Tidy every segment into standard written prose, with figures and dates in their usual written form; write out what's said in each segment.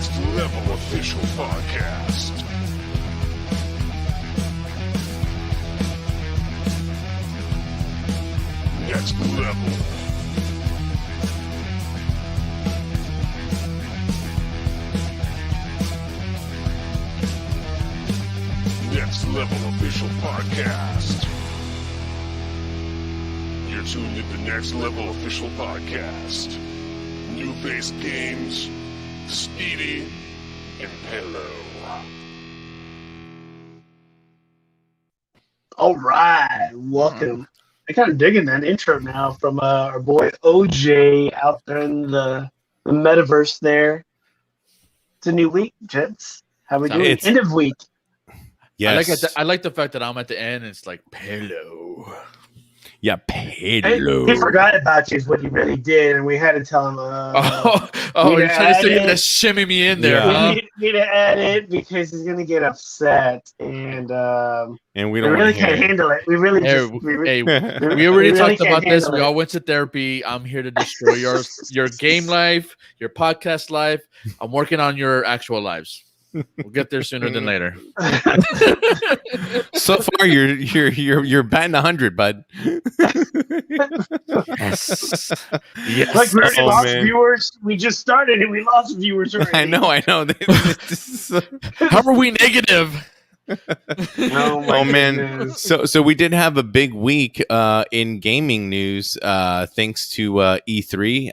Next Level Official Podcast. Next Level. Next Level Official Podcast. You're tuned into Next Level Official Podcast. New base games, Speedy, and Pillow. All right, welcome. I'm kind of digging that intro now from our boy OJ out there in the metaverse there. It's a new week, gents. How we doing? End of week. Yes. I like the fact that I'm at the end and it's like Pillow. Yeah, Pillow. He forgot about you is what he really did, and we had to tell him. You're trying to shimmy me in there. Yeah. Huh? We need to add it because he's gonna get upset, and we don't really can't handle it. We really we already talked about this. We all went to therapy. I'm here to destroy your game life, your podcast life. I'm working on your actual lives. We'll get there sooner than later. So far, you're batting 100, bud. Yes. Like we already lost viewers. We just started and we lost viewers already. I know. How are we negative? Oh man! So we did have a big week in gaming news, thanks to E3.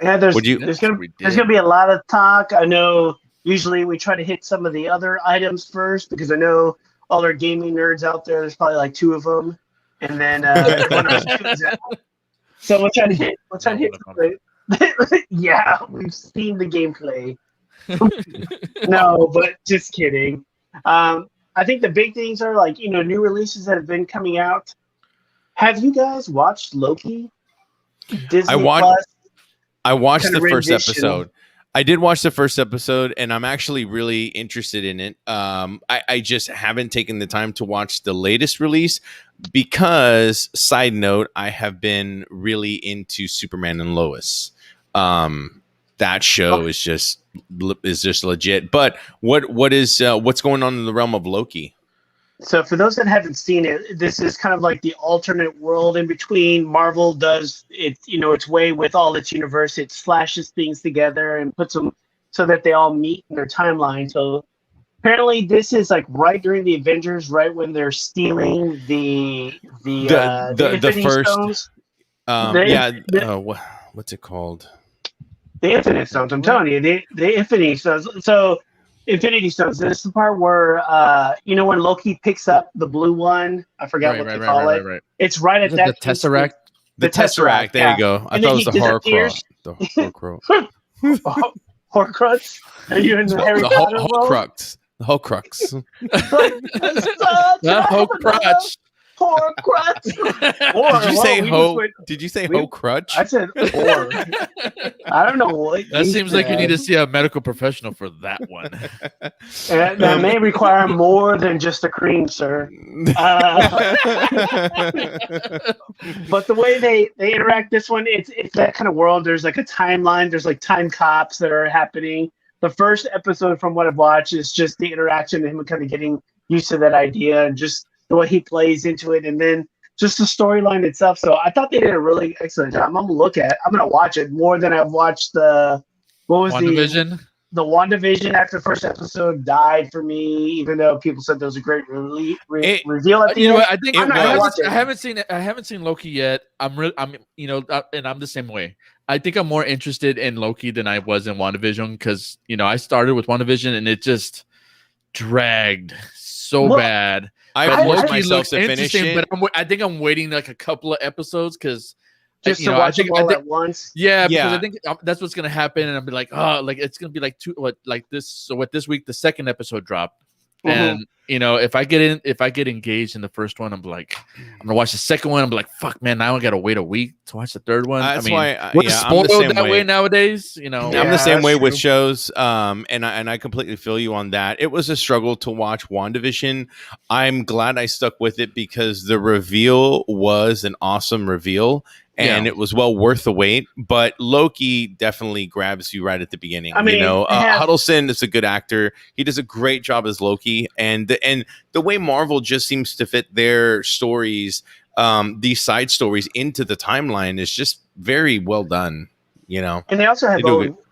Yeah, there's gonna be a lot of talk. I know. Usually we try to hit some of the other items first because I know all our gaming nerds out there. There's probably like two of them, and then one of them out. So we'll try to hit. Yeah, we've seen the gameplay. No, but just kidding. I think the big things are like new releases that have been coming out. Have you guys watched Loki? Disney I watched the first rendition. episode. I did watch the first episode, and I'm actually really interested in it. I just haven't taken the time to watch the latest release because, side note, I have been really into Superman and Lois. That show is just legit. But what's going on in the realm of Loki? So for those that haven't seen it, this is kind of like the alternate world in between. Marvel does it, its way with all its universe. It slashes things together and puts them so that they all meet in their timeline. So apparently this is like right during the Avengers, right when they're stealing the first Stones. What's it called? The Infinite Stones. I'm telling you, the Infinity Stones. So Infinity Stones. This is the part where when Loki picks up the blue one. I forgot what they call it. Right. It's right at that. The Tesseract. The Tesseract. There you go. I thought it was the Horcrux. The Horcrux. Horcrux. Are you in the Harry Potter world? Horcrux. The Horcrux. The Horcrux. Horcrux. Did you say ho? Did you say ho crutch? I said or. I don't know what. That seems like you need to see a medical professional for that one. That may require more than just a cream, sir. But the way they interact, this one, it's that kind of world. There's like a timeline. There's like time cops that are happening. The first episode, from what I've watched, is just the interaction and him kind of getting used to that idea and just the way he plays into it, and then just the storyline itself. So I thought they did a really excellent job. I'm gonna watch it more than I've watched the WandaVision. The WandaVision after the first episode died for me, even though people said there was a great reveal at the end. I think I haven't seen it. I haven't seen Loki yet. And I'm the same way. I think I'm more interested in Loki than I was in WandaVision because I started with WandaVision and it just dragged so bad. I forced myself to finish it, but I think I'm waiting like a couple of episodes because just to watch it all at once. Yeah, because I think that's what's gonna happen, and I'll be like, it's gonna be like this. So this week the second episode dropped, and if I get engaged in the first one, I'm like, I'm gonna watch the second one. I'm like, fuck, man, now I gotta wait a week to watch the third one. That's we're spoiled that way nowadays. I'm the same way with shows, and I completely feel you on that. It was a struggle to watch WandaVision. I'm glad I stuck with it because the reveal was an awesome reveal. and it was well worth the wait. But Loki definitely grabs you right at the beginning. I mean, Huddleston is a good actor. He does a great job as Loki, and the way Marvel just seems to fit their stories, these side stories into the timeline is just very well done. And they also have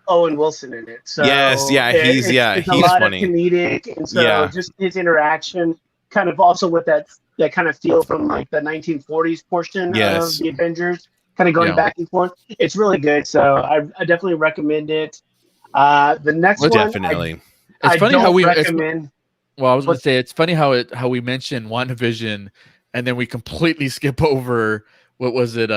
Owen Wilson in it. So yes, he's a lot funny. Of comedic, and so just his interaction, kind of also with that kind of feel from like the 1940s portion of the Avengers, kind of going back and forth. It's really good, so I definitely recommend it. The next one, definitely. It's funny how we recommend. Well, I was going to say it's funny how we mentioned WandaVision, and then we completely skip over what was it?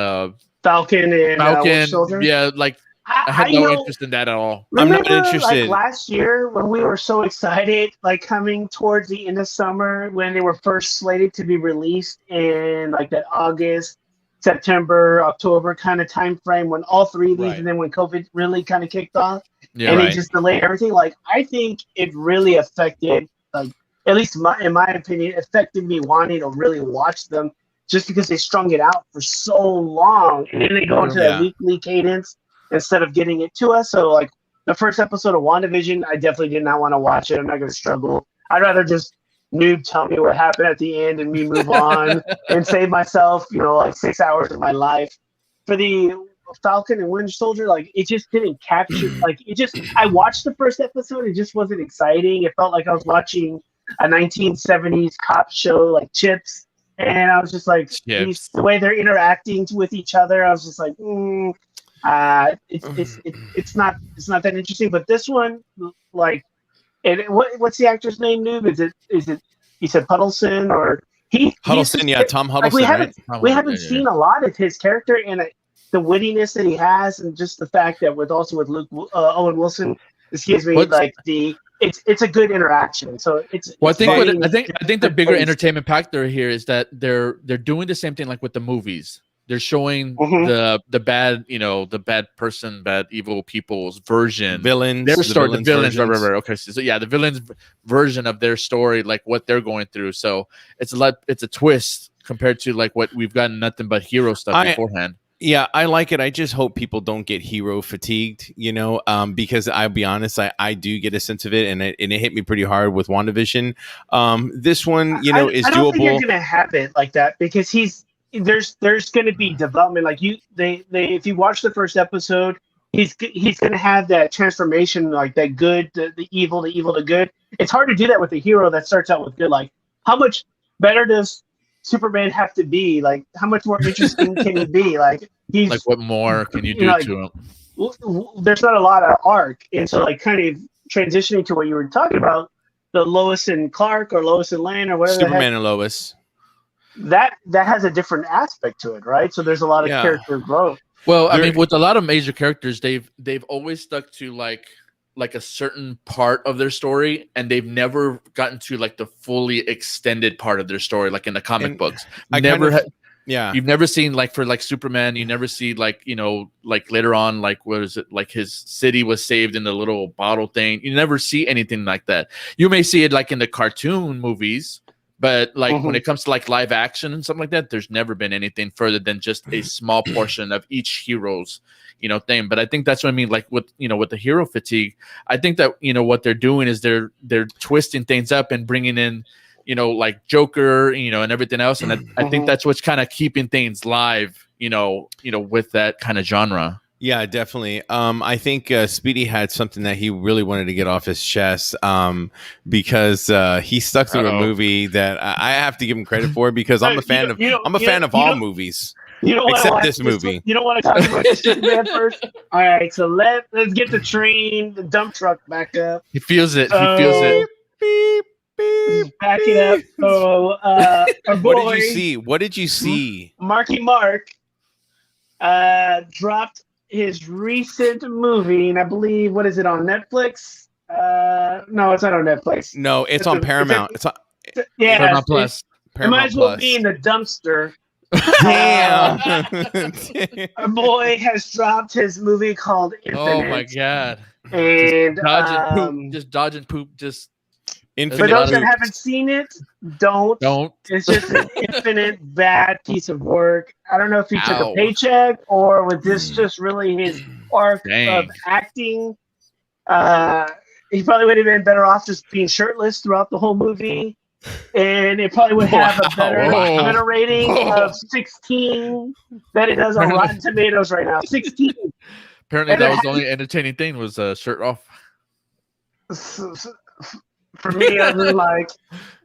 Falcon and Winter Soldier. Yeah, like I had no interest in that at all. Remember, I'm not interested. Like last year when we were so excited, like coming towards the end of summer when they were first slated to be released in like that August, September, October kind of time frame when all three of these, and then when COVID really kind of kicked off, and it just delayed everything. Like I think it really affected, like at least in my opinion, affected me wanting to really watch them just because they strung it out for so long, and then they go into a weekly cadence instead of getting it to us. So like the first episode of WandaVision, I definitely did not want to watch it. I'm not going to struggle. I'd rather just Noob tell me what happened at the end and me move on and save myself, like 6 hours of my life. For the Falcon and Winter Soldier, like it just didn't capture, I watched the first episode. It just wasn't exciting. It felt like I was watching a 1970s cop show like Chips. And I was just like, the way they're interacting with each other, I was just like, it's not that interesting. But this one, like, and what's the actor's name? Noob? Is it? You said Huddleston or Huddleston? Tom Huddleston. Like we haven't seen a lot of his character and the wittiness that he has, and just the fact that with Owen Wilson, it's a good interaction. So it's. Well, I think the bigger entertainment factor here is that they're doing the same thing like with the movies. They're showing the bad, the bad person, bad evil people's version, villains, their story, the villains. Right. Okay, so the villains version of their story, like what they're going through. So it's a twist compared to like what we've gotten nothing but hero stuff beforehand. Yeah, I like it. I just hope people don't get hero fatigued, because I'll be honest, I do get a sense of it, and it hit me pretty hard with WandaVision. This one, is doable. I don't think you're gonna have it like that because there's going to be development. Like if you watch the first episode, he's going to have that transformation, like that good, the evil to good. It's hard to do that with a hero that starts out with good. Like how much better does Superman have to be? Like how much more interesting can he be? Like what more can you do to him? There's not a lot of arc, and so like kind of transitioning to what you were talking about, the Lois and Clark or Lois and Lane or whatever. Superman and Lois. That has a different aspect to it, right? So there's a lot of character growth. Well, I mean, with a lot of major characters, they've always stuck to like a certain part of their story, and they've never gotten to like the fully extended part of their story, like in the comic books. You've never seen like for like Superman, you never see like like later on, like what is it, like his city was saved in the little bottle thing. You never see anything like that. You may see it like in the cartoon movies. But like when it comes to like live action and something like that, there's never been anything further than just a small portion of each hero's, thing. But I think that's what I mean. Like with the hero fatigue, I think that what they're doing is they're twisting things up and bringing in, like Joker, and everything else. And I think that's what's kind of keeping things live, with that kind of genre. Yeah, definitely. I think Speedy had something that he really wanted to get off his chest because he stuck through a movie that I have to give him credit for because I'm a fan of all movies except this movie. You don't want to talk about this man first? All right, so let's get the dump truck back up. He feels it. Beep, beep, back it up. So our boy, What did you see? Marky Mark dropped his recent movie, and I believe, what is it, on Netflix? No, it's not on Netflix. No, it's on Paramount. It's on Paramount Plus. It might as well be in the dumpster. Damn. Our boy has dropped his movie called Infinite. Oh my god. And just dodging poop, just For those that haven't seen it, don't. Don't. It's just an infinite bad piece of work. I don't know if he took a paycheck or was this just really his arc of acting. He probably would have been better off just being shirtless throughout the whole movie. And it probably would have a better rating of 16 than it does on Rotten Tomatoes right now. 16. Apparently, that was the only entertaining thing was shirt off. For me, I was like,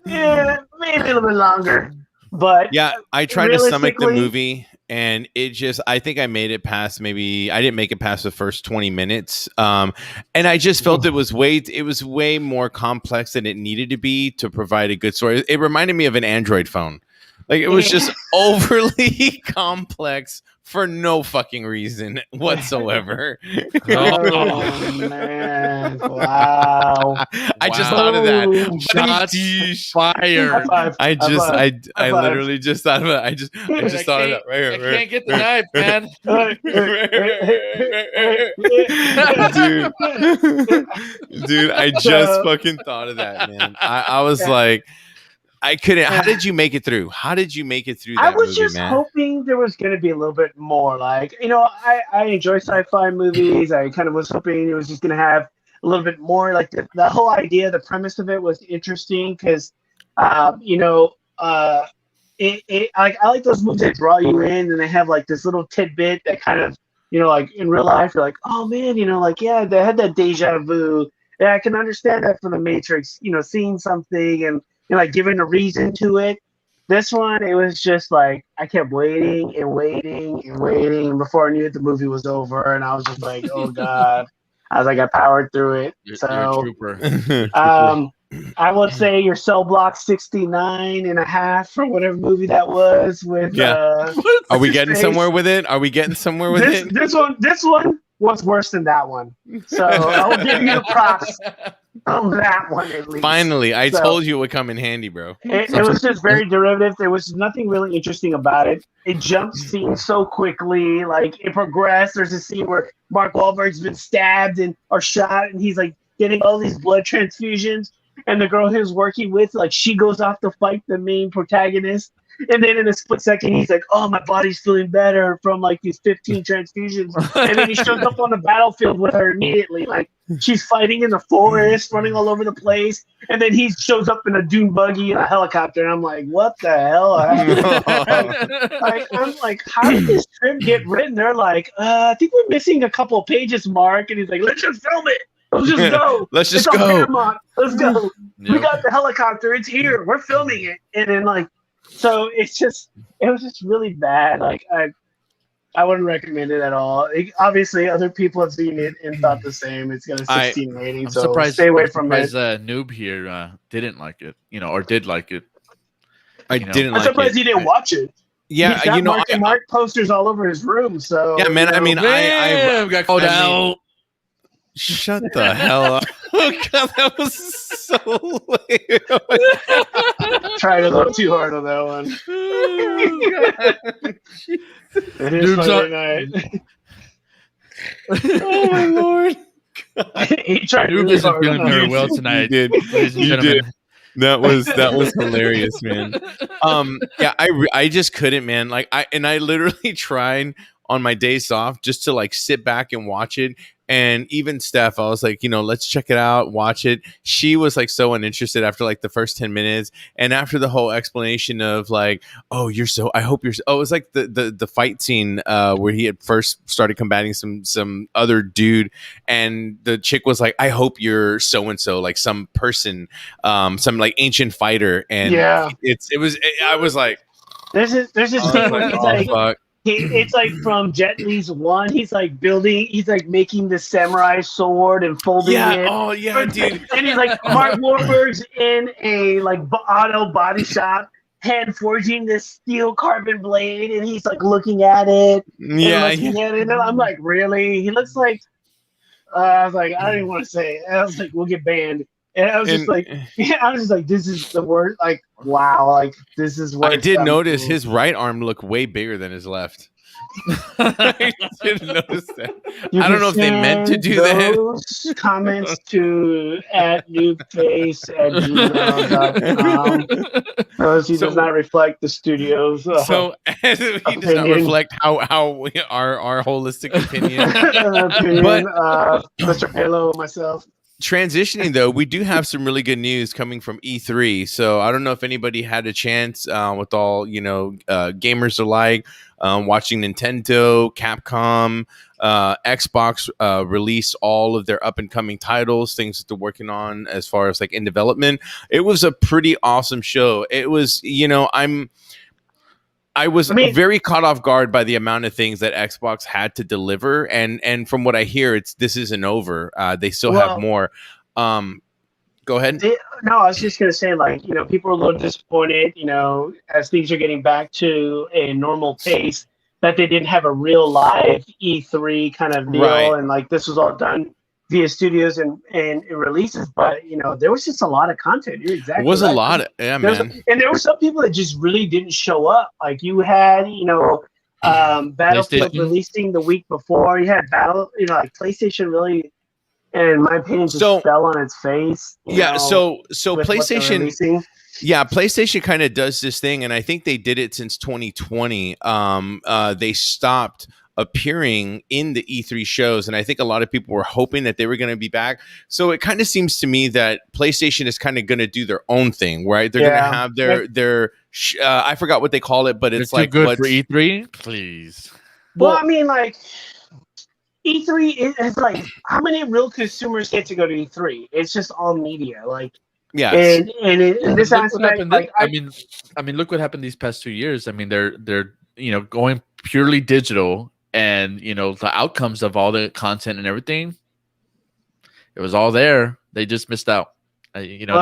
yeah, maybe a little bit longer. But yeah, I tried to stomach the movie, and it just, I think I made it past I didn't make it past the first 20 minutes. And I just felt it was way more complex than it needed to be to provide a good story. It reminded me of an Android phone. Like, it was just overly complex for no fucking reason whatsoever. Oh, man. Wow. I just thought of that. Shots fired. I literally just thought of it. I just thought of that right here. I can't get the knife, man. Dude, I just fucking thought of that, man. I was like, I couldn't. How did you make it through? How did you make it through that I was movie, just man? hoping there was going to be a little bit more. Like, I enjoy sci-fi movies. I kind of was hoping it was just going to have a little bit more. Like, the whole idea, the premise of it was interesting because, I like those movies that draw you in and they have, like, this little tidbit that kind of, like, in real life, you're like, oh, man, yeah, they had that deja vu. Yeah, I can understand that from The Matrix, seeing something and, like giving a reason to it. This one, it was just like I kept waiting and waiting and waiting before I knew the movie was over, and I was just like, "Oh God!" I was like, I powered through it. So, I would say your Cell Block 69.5 for whatever movie that was. With are we getting somewhere with it? Are we getting somewhere with it? This one was worse than that one. So I'll give you props on that one at least. Finally, I told you it would come in handy, bro. It was just very derivative. There was nothing really interesting about it. It jumped scenes so quickly. Like, it progressed. There's a scene where Mark Wahlberg's been stabbed or shot, and he's like getting all these blood transfusions. And the girl he was working with, like, she goes off to fight the main protagonist. And then in a split second, he's like, oh, my body's feeling better from, like, these 15 transfusions. And then he shows up on the battlefield with her immediately. Like, she's fighting in the forest, running all over the place. And then he shows up in a dune buggy and a helicopter. And I'm like, what the hell? I'm like, how did this script get written? They're like, I think we're missing a couple of pages, Mark. And he's like, let's just film it. Let's just go. Let's just go. Let's go. Yep. We got the helicopter. It's here. We're filming it. And then, like, so it was just really bad. Like, I wouldn't recommend it at all. Obviously, other people have seen it and thought the same. It's got a 16 rating, so surprised, stay away from it. Noob here didn't like it, or did like it. I'm surprised he didn't watch it. Yeah, he's got Mark posters all over his room. So yeah, man. I mean, I got called out. Shut the hell up. Oh, God, that was so late. Tried a little too hard on that one. It is Friday night. Oh, my Lord. He tried Noob really isn't hard feeling on very that. You well tonight. did. You did. That was hilarious, man. Yeah, I just couldn't, man. Like, I literally tried on my days off just to, like, sit back and watch it. And even Steph, I was like, let's check it out, watch it. She was like so uninterested after like the first 10 minutes. And after the whole explanation of like, oh, I hope you're, it was like the fight scene where he had first started combating some other dude. And the chick was like, I hope you're so-and-so, like some person, some like ancient fighter. And yeah, I was like, there's this thing where he's like, fuck. It's like from Jet Li's 1. He's like making the samurai sword and folding it. Oh yeah, dude. And he's like, Mark Wahlberg's in a like auto body shop, hand forging this steel carbon blade, and he's like looking at it. And I'm like, really? He looks like. I was like, I don't even want to say it. I was like, we'll get banned. And I was just And like, yeah, I was just like, this is the word. Like, wow, like this is what I it's did done. notice his right arm looked way bigger than his left. I did notice that. You I don't can know if they meant to send do that. those comments to at nukeface@gmail.com. Because he does So, not reflect the studio's so he does not opinion. reflect our holistic opinion. opinion But of Mr. Halo and myself. transitioning though, we do have some really good news coming from E3. So I don't know if anybody had a chance with all gamers alike watching Nintendo, Capcom, Xbox release all of their up and coming titles, things that they're working on as far as like in development. It was a pretty awesome show. It was, I was very caught off guard by the amount of things that Xbox had to deliver, and from what I hear, this isn't over. They still have more. Go ahead. No, I was just gonna say, like, people are a little disappointed, as things are getting back to a normal pace, that they didn't have a real live E3 kind of deal, Right. and like this was all done via studios and releases. But there was just a lot of content. You're exactly It was right. a lot. Man. And there were some people that just really didn't show up. Like you had, Battlefield releasing the week before. You had like PlayStation really, in my opinion, just fell on its face. So PlayStation. Yeah, PlayStation kind of does this thing, and I think they did it since 2020. They stopped appearing in the E3 shows, and I think a lot of people were hoping that they were going to be back. So it kind of seems to me that PlayStation is kind of going to do their own thing, right? They're going to have their I forgot what they call it, but it's like good for E3, please. Well, I mean, like E3 is like, how many real consumers get to go to E3? It's just all media, like. Yeah, and in this aspect, I mean, look what happened these past 2 years. I mean, they're going purely digital, and the outcomes of all the content and everything, it was all there. They just missed out. I kind of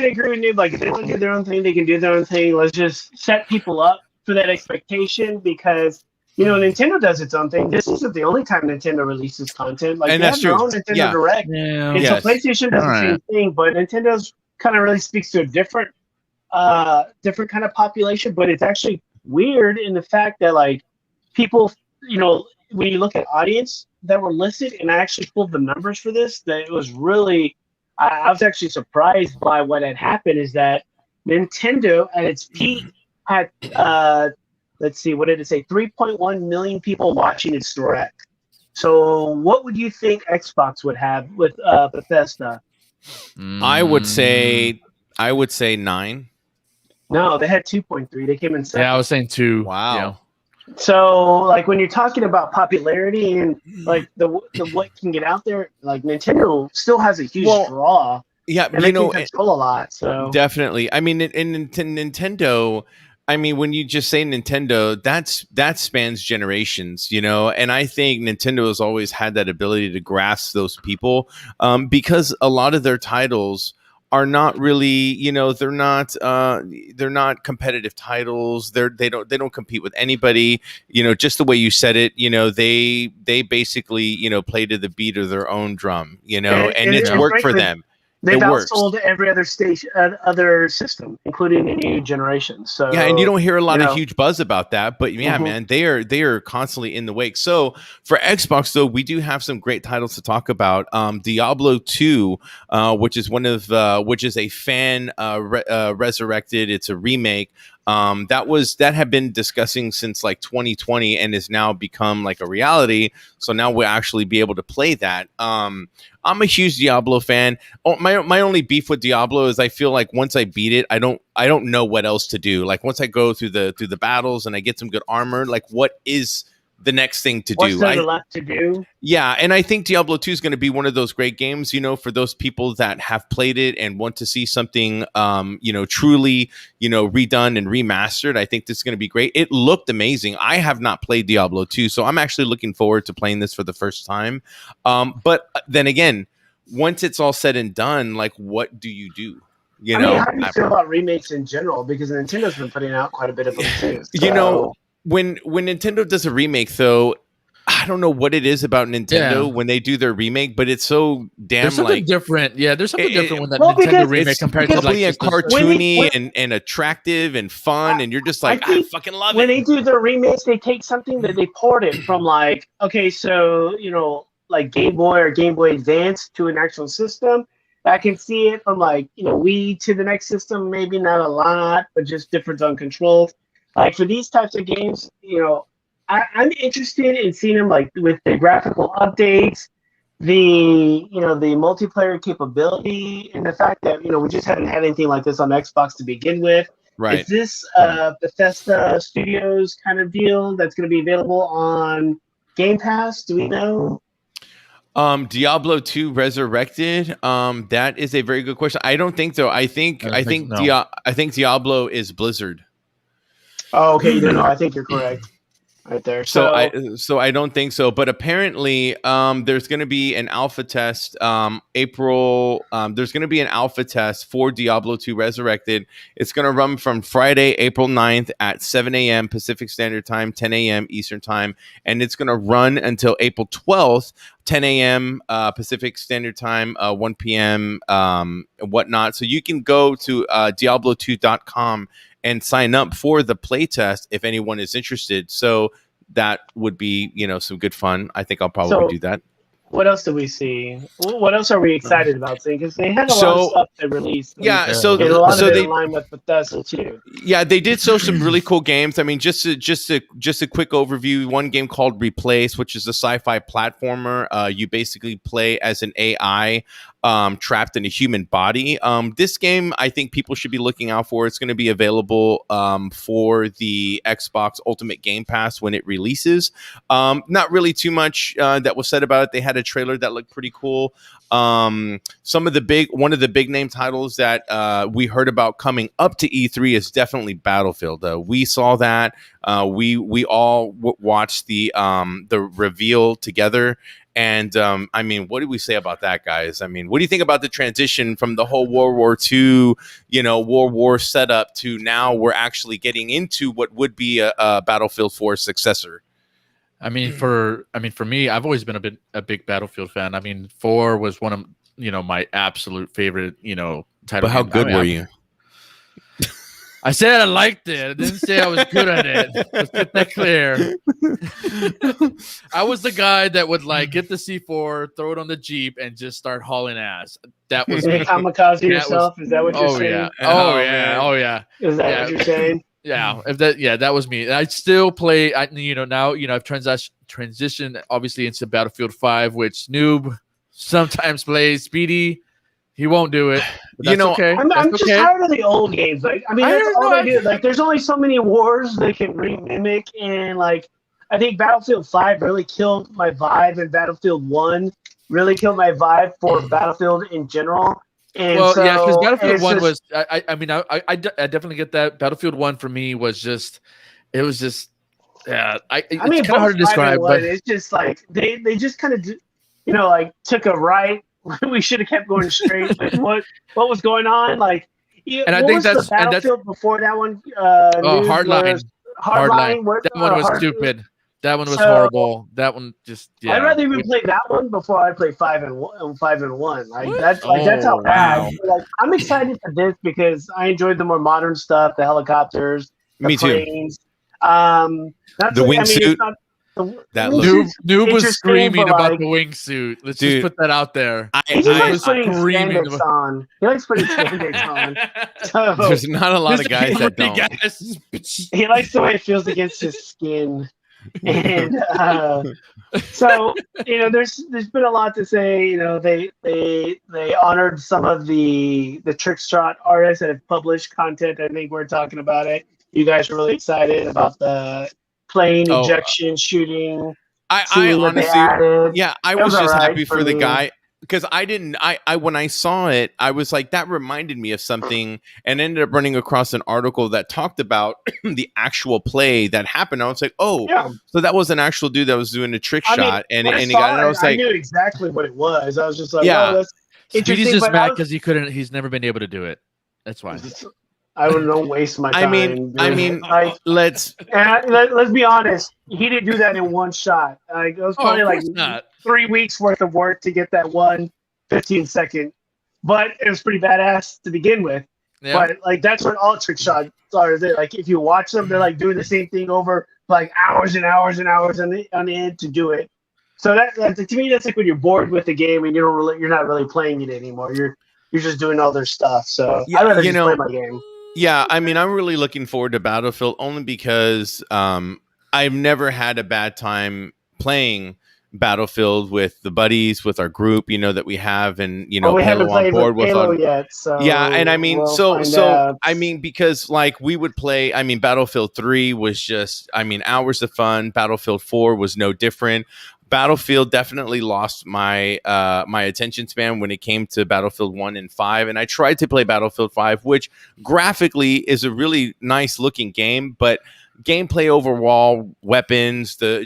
agree with you. Like, if they want to do their own thing, they can do their own thing. Let's just set people up for that expectation, because Nintendo does its own thing. This isn't the only time Nintendo releases content. Like, and they that's have their true. own Nintendo Direct. Yeah. And so PlayStation does the same thing, but Nintendo's kind of really speaks to a different kind of population. But it's actually weird in the fact that, like, people, when you look at audience that were listed, and I actually pulled the numbers for this, that it was really, I was actually surprised by what had happened, is that Nintendo at its peak had, let's see, what did it say? 3.1 million people watching its Direct. So what would you think Xbox would have with Bethesda? I would say 9. No, they had 2.3. They came in second. Yeah, I was saying 2. Wow. Yeah. So, like, when you're talking about popularity and like the what can get out there, like Nintendo still has a huge draw. Yeah, and they can control a lot. So definitely. I mean, in Nintendo. I mean, when you just say Nintendo, that spans generations, and I think Nintendo has always had that ability to grasp those people, because a lot of their titles are not really, they're not competitive titles. They don't compete with anybody, just the way you said it, they basically, play to the beat of their own drum, and it's worked for them. They've outsold every other other system, including the new generation. So yeah, and you don't hear a lot of huge buzz about that, but yeah, man, they are constantly in the wake. So for Xbox, though, we do have some great titles to talk about. Diablo 2, which is which is a fan resurrected. It's a remake. That had been discussing since like 2020 and has now become like a reality. So now we'll actually be able to play that. I'm a huge Diablo fan. My only beef with Diablo is I feel like once I beat it, I don't know what else to do. Like once I go through the battles and I get some good armor, like what is the next thing to do? What's there left to do? Yeah, and I think Diablo 2 is going to be one of those great games, for those people that have played it and want to see something, truly, redone and remastered. I think this is going to be great. It looked amazing. I have not played Diablo 2, so I'm actually looking forward to playing this for the first time. But then again, once it's all said and done, like, what do you do? How do you feel about remakes in general? Because Nintendo's been putting out quite a bit of them too. So. When Nintendo does a remake, though, I don't know what it is about Nintendo Yeah. when they do their remake, but it's so damn There's something like different. Yeah, there's something different when that well, Nintendo because remake it's compared to like bubbly and just this- cartoony and attractive and fun, and you're just like, I think fucking love when it. they do their remakes, they take something that they port it from, like, okay, so like Game Boy or Game Boy Advance to an actual system. I can see it from, like, Wii to the next system, maybe not a lot, but just difference on controls. Like for these types of games, I'm interested in seeing them like with the graphical updates, the multiplayer capability, and the fact that we just haven't had anything like this on Xbox to begin with. Right. Is this Bethesda Studios kind of deal that's going to be available on Game Pass? Do we know? Diablo 2 Resurrected. That is a very good question. I don't think so. I think Diablo is Blizzard. Oh, okay. You don't know. I think you're correct. Right there. So I don't think so, but apparently there's going to be an alpha test April. There's going to be an alpha test for Diablo 2 Resurrected. It's going to run from Friday, April 9th at 7 a.m. Pacific Standard Time, 10 a.m. Eastern Time, and it's going to run until April 12th, 10 a.m. Pacific Standard Time, 1 p.m. And whatnot. So you can go to Diablo2.com and sign up for the playtest if anyone is interested. So that would be, some good fun. I think I'll probably do that. What else do we see? What else are we excited about seeing? Because they had a lot of stuff they released. Yeah, and a lot of it in line with Bethesda too. Yeah, they did show some really cool games. I mean, just a quick overview. One game called Replace, which is a sci-fi platformer. You basically play as an AI trapped in a human body. This game, I think people should be looking out for. It's going to be available for the Xbox Ultimate Game Pass when it releases. Not really too much that was said about it. They had a trailer that looked pretty cool. One of the big name titles that we heard about coming up to E3 is definitely Battlefield. We saw that. We all watched the reveal together. And I mean, what do we say about that, guys? I mean, what do you think about the transition from the whole World War II, World War setup to now we're actually getting into what would be a Battlefield 4 successor? I mean, for me, I've always been a big Battlefield fan. I mean, 4 was one of my absolute favorite title. But how good were you? I said I liked it. I didn't say I was good at it. Let's get that clear. I was the guy that would get the C4, throw it on the Jeep, and just start hauling ass. That was me. Kamikaze yourself. Is that what you're saying? Yeah. Oh yeah. Is that what you're saying? Yeah, that was me. I still play. I've transitioned obviously into Battlefield 5, which Noob sometimes plays. Speedy, he won't do it. That's okay. I'm just tired of the old games. Like, I mean, that's all they do. Like, there's only so many wars they can remimic, and I think Battlefield 5 really killed my vibe, and Battlefield 1 really killed my vibe for Battlefield in general. And because Battlefield 1 was. I definitely get that. Battlefield 1 for me was just. It was just. Yeah, it's kind of hard to describe, but it's just like they just kind of took a right. We should have kept going straight. What was going on? And I think that's the Battlefield before that one. Hardline. That one was stupid. That one was horrible. That one just. Yeah. I'd rather even play that one before I play 5 and 1. That's how bad. Wow. I'm excited for this because I enjoyed the more modern stuff, the helicopters, the planes. The wingsuit. Noob was screaming about the wingsuit. Let's just put that out there. He likes putting spandex on. He likes putting spandex on. So, there's not a lot of guys that don't. He likes the way it feels against his skin. And so there's been a lot to say. They honored some of the trick shot artists that have published content. I think we're talking about it. You guys are really excited about the plane ejection shooting. I honestly, I was just happy for the guy because when I saw it, I was like, that reminded me of something, and ended up running across an article that talked about the actual play that happened. I was like, so that was an actual dude that was doing a trick shot, and he got it. I was like, I knew exactly what it was. I was just like, that's interesting. Speedy's just mad because he's never been able to do it. That's why. I would don't waste my time. I mean, like, let's. let's be honest. He didn't do that in one shot. Like, it was probably of like course not. 3 weeks worth of work to get that one 15-second. But it was pretty badass to begin with. Yeah. But like that's what all trick shots are. Like if you watch them, they're like doing the same thing over like hours and hours and hours on the end to do it. So that to me, that's like when you're bored with the game and you're not really playing it anymore. You're just doing all their stuff. So Yeah, I'd rather just play my game. Yeah, I mean, I'm really looking forward to Battlefield only because I've never had a bad time playing Battlefield with the buddies, with our group, that we have, and we Halo haven't on played board with Halo yet. So yeah, and I mean, we'll because like we would play. I mean, Battlefield 3 was just, hours of fun. Battlefield 4 was no different. Battlefield definitely lost my my attention span when it came to Battlefield 1 and 5, and I tried to play Battlefield 5, which graphically is a really nice looking game, but gameplay overall, weapons, the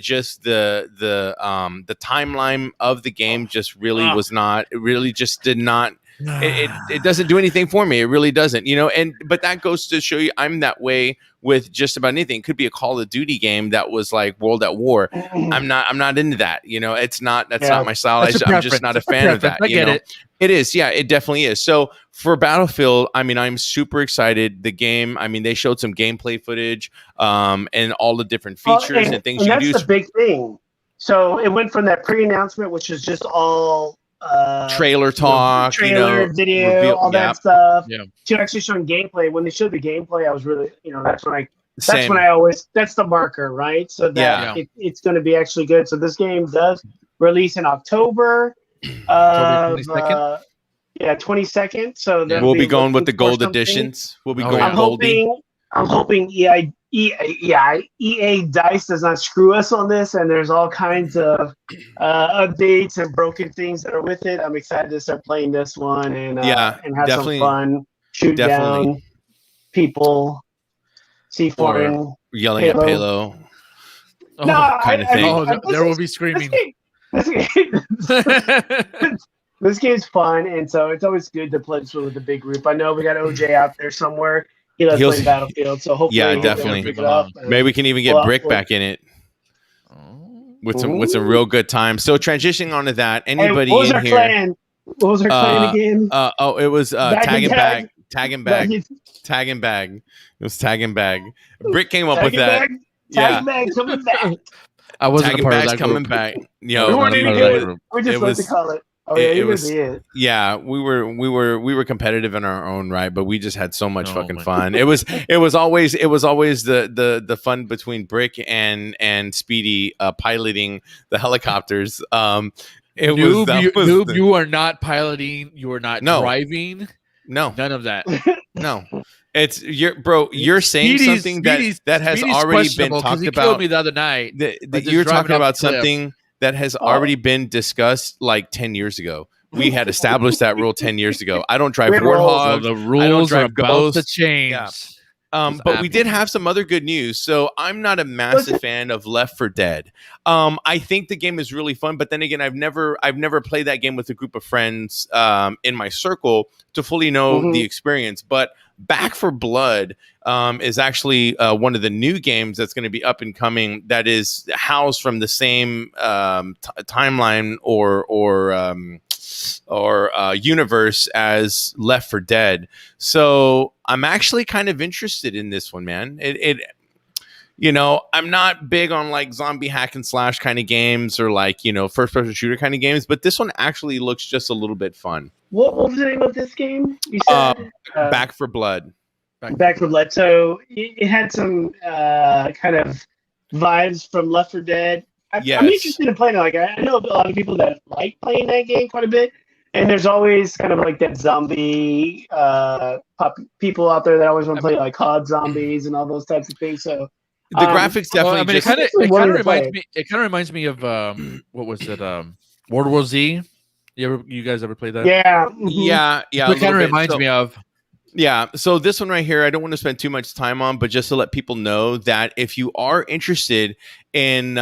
timeline of the game just really was not. It really just did not. It doesn't do anything for me. It really doesn't, but that goes to show you I'm that way with just about anything. It could be a Call of Duty game that was like World at War. I'm not into that. It's not, that's not my style. I'm just not a fan of that. I get it. It is. Yeah, it definitely is. So for Battlefield, I'm super excited. The game, they showed some gameplay footage, and all the different features and things and you that's can do. the big thing. So it went from that pre-announcement, which is just all trailer talk, trailer video, reveal, all that stuff. Yeah. To actually showing gameplay. When they showed the gameplay, I was really, that's Same. when I always, that's the marker, right? So that it's going to be actually good. So this game does release in October. 22nd? 22nd. So we'll be going with the gold editions. We'll be going I'm hoping EA Dice does not screw us on this, and there's all kinds of updates and broken things that are with it. I'm excited to start playing this one and have some fun, shoot down people, see foreign yelling Halo. at Halo. No, kind of thing. There will be screaming. This game's fun, and so it's always good to play this with a big group. I know we got OJ out there somewhere. He loves playing Battlefield, so hopefully, definitely. Pick it up. Maybe we can even get Brick back in it with some real good time. So transitioning onto that, anybody what was in our here? Clan? What was our clan again? It was tag and bag. Tag and bag. Bag. Tag and bag. It was tag and bag. Brick came up Tag with and that. bag? Tag and bag coming back. I wasn't Tag a and part of bag's that coming group. back. We weren't even good. We just like to call it. Oh yeah, you was it. Yeah, we were competitive in our own right, but we just had so much fucking fun. It was always the fun between Brick and Speedy piloting the helicopters. You are not piloting. You are not driving. No, none of that. No. It's you're saying something that has already been talked he about. Killed me the other night. You're talking about something that has already been discussed like 10 years ago. We had established that rule 10 years ago. I don't drive Warthog. The rules are about to change. Yeah. But we did have some other good news. So I'm not a massive fan of Left 4 Dead. I think the game is really fun, but then again, I've never played that game with a group of friends in my circle to fully know the experience. But Back 4 Blood is actually one of the new games that's going to be up and coming. That is housed from the same timeline or universe as Left 4 Dead. So I'm actually kind of interested in this one, man. I'm not big on like zombie hack and slash kind of games or like, first person shooter kind of games, but this one actually looks just a little bit fun. What was the name of this game? You said Back 4 Blood. Back 4 Blood. So it had some kind of vibes from Left 4 Dead. I'm interested in playing it. Like I know a lot of people that like playing that game quite a bit, and there's always kind of like that zombie people out there that always want to play like COD zombies and all those types of things. So the graphics definitely. it kind of reminds me of what was it? World War Z. You guys ever played that? Yeah, yeah. It kind of reminds me of. Yeah. So this one right here, I don't want to spend too much time on, but just to let people know that if you are interested in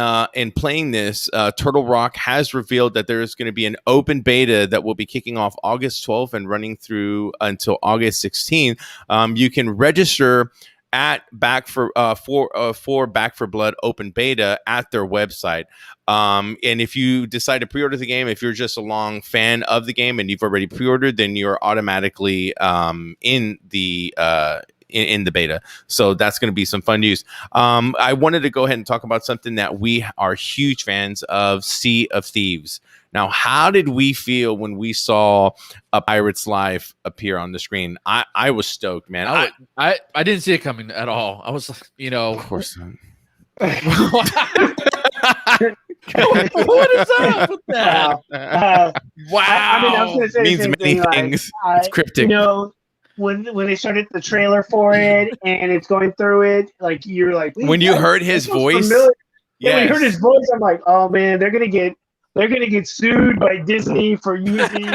playing this, Turtle Rock has revealed that there is going to be an open beta that will be kicking off August 12th and running through until August 16th. You can register at Back for Back for Blood open beta at their website. And if you decide to pre-order the game, if you're just a long fan of the game and you've already pre-ordered, then you're automatically in the beta. So that's going to be some fun news. I wanted to go ahead and talk about something that we are huge fans of, Sea of Thieves. Now, how did we feel when we saw A Pirate's Life appear on the screen? I was stoked, man. I didn't see it coming at all. I was like, Of course not. What is up with that? Wow. I mean, I was going to say means the same many thing, things. It's cryptic. When they started the trailer for it and it's going through it, like you're like, when you heard his voice, yeah, when you heard his voice, I'm like, oh man, they're gonna get sued by Disney for using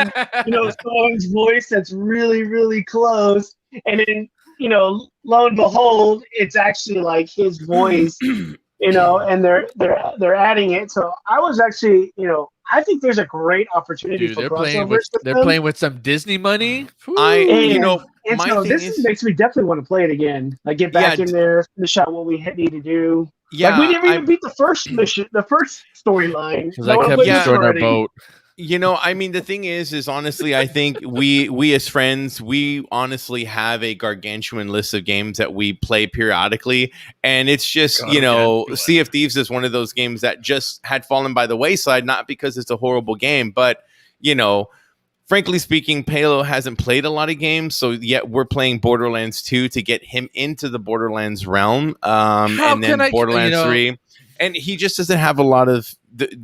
someone's voice that's really, really close, and then lo and behold, it's actually like his voice, and they're adding it. So I was actually, I think there's a great opportunity for crossovers. They're playing with some Disney money. Makes me definitely want to play it again. Like get back in there, finish out what we need to do. Yeah, like we never even beat the first mission, the first storyline. Because I kept destroying our boat. I mean, the thing is honestly, I think we as friends, we honestly have a gargantuan list of games that we play periodically. And it's just, Sea of Thieves is one of those games that just had fallen by the wayside, not because it's a horrible game, but, frankly speaking, Palo hasn't played a lot of games. So yet we're playing Borderlands 2 to get him into the Borderlands realm. And then Borderlands 3. And he just doesn't have a lot of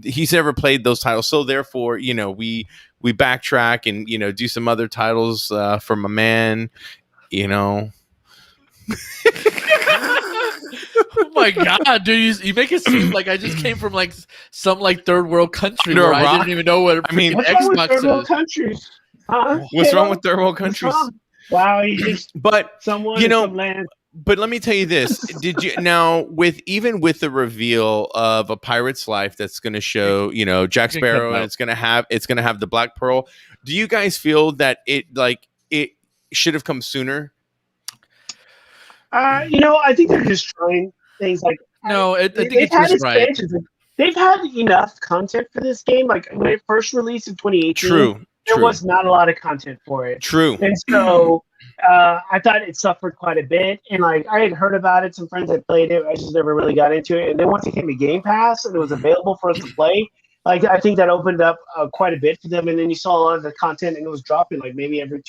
he's never played those titles, so therefore we backtrack and do some other titles for my man. Oh my god, dude! You make it seem like I just came from like some third world country where I didn't even know what Xbox third world countries? What's wrong with third world countries? Wow, you just someone some land. But let me tell you this: did you now with the reveal of A Pirate's Life that's going to show Jack Sparrow and it's going to have the Black Pearl? Do you guys feel that it should have come sooner? I think they're just trying things like I think it's just right. They've had enough content for this game. Like when it first released in 2018, there was not a lot of content for it. True, and so. I thought it suffered quite a bit, and I had heard about it. Some friends had played it. I just never really got into it. And then once it came to Game Pass and it was available for us to play, I think that opened up quite a bit for them. And then you saw a lot of the content, and it was dropping maybe every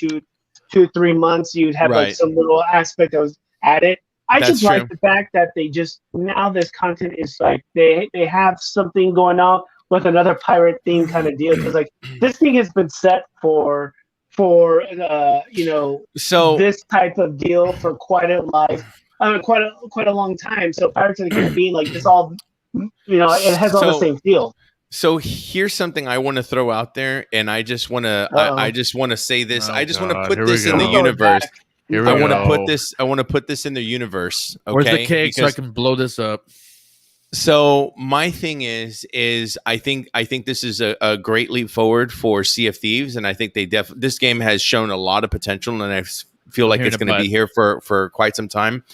2-3 months. You'd have some little aspect that was added. I just like the fact that they just now this content is they have something going on with another pirate theme kind of deal, because this thing has been set for this type of deal for quite a long time. So Pirates of the Caribbean, this all, it has all the same feel. So here's something I want to throw out there, and I just want to, I just want to say this. I just want to put this in the universe. I want to put this in the universe. Okay? Where's the cake so I can blow this up? So my thing is I think this is a great leap forward for Sea of Thieves, and I think this game has shown a lot of potential, and I feel like it's going to be here for quite some time.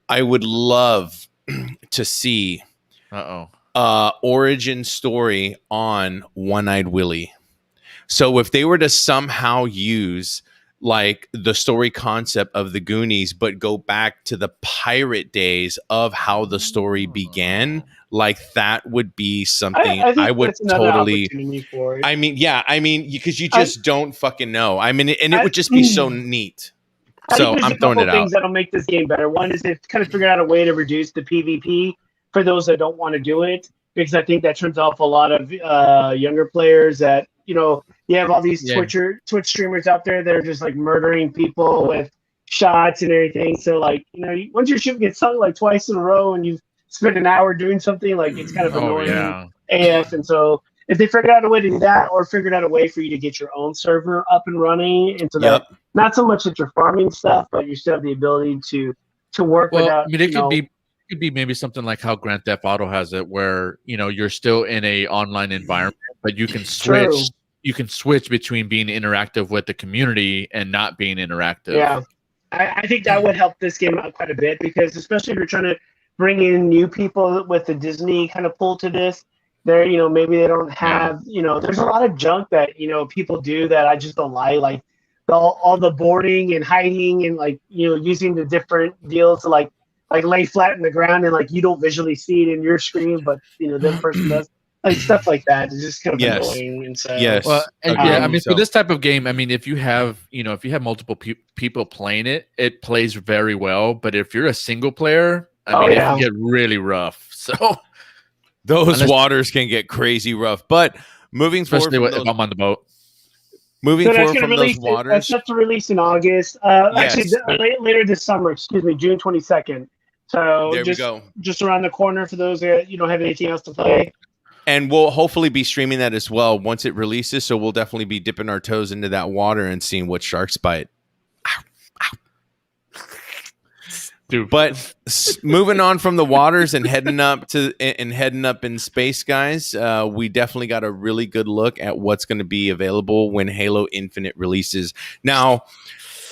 I would love to see origin story on One-Eyed Willie. So if they were to somehow use the story concept of the Goonies, but go back to the pirate days of how the story began, that would be something I would totally. Because you just don't fucking know. And it would just be so neat. So I'm throwing it out. Things that'll make this game better. One is they've kind of figured out a way to reduce the PvP for those that don't want to do it, because I think that turns off a lot of younger players that. You have all these Twitch streamers out there that are just murdering people with shots and everything. So once your ship gets sunk twice in a row and you've spent an hour doing something, it's kind of annoying AF. And so if they figured out a way to do that, or figured out a way for you to get your own server up and running, and so that not so much that you're farming stuff, but you still have the ability to work without. I mean, it could be maybe something like how Grand Theft Auto has it, where you're still in a online environment, but you can switch. True. You can switch between being interactive with the community and not being interactive. Yeah, I think that would help this game out quite a bit, because especially if you're trying to bring in new people with the Disney kind of pull to this, there, maybe they don't have, there's a lot of junk that, people do that I just don't like all the boarding and hiding and using the different deals to like lay flat in the ground and you don't visually see it in your screen, but the other person does. Stuff like that is just kind of annoying. And so, well, I mean, for this type of game, I mean, if you have multiple people playing it, it plays very well. But if you're a single player, I mean, it can get really rough. So those waters can get crazy rough. But moving forward, if I'm on the boat. Moving forward from those waters, that's set to release in August. Actually, later this summer. Excuse me, June 22nd. So there we go. Just around the corner for those that don't have anything else to play. And we'll hopefully be streaming that as well once it releases. So we'll definitely be dipping our toes into that water and seeing what sharks bite. Dude. But moving on from the waters and heading up in space, guys, we definitely got a really good look at what's going to be available when Halo Infinite releases. Now,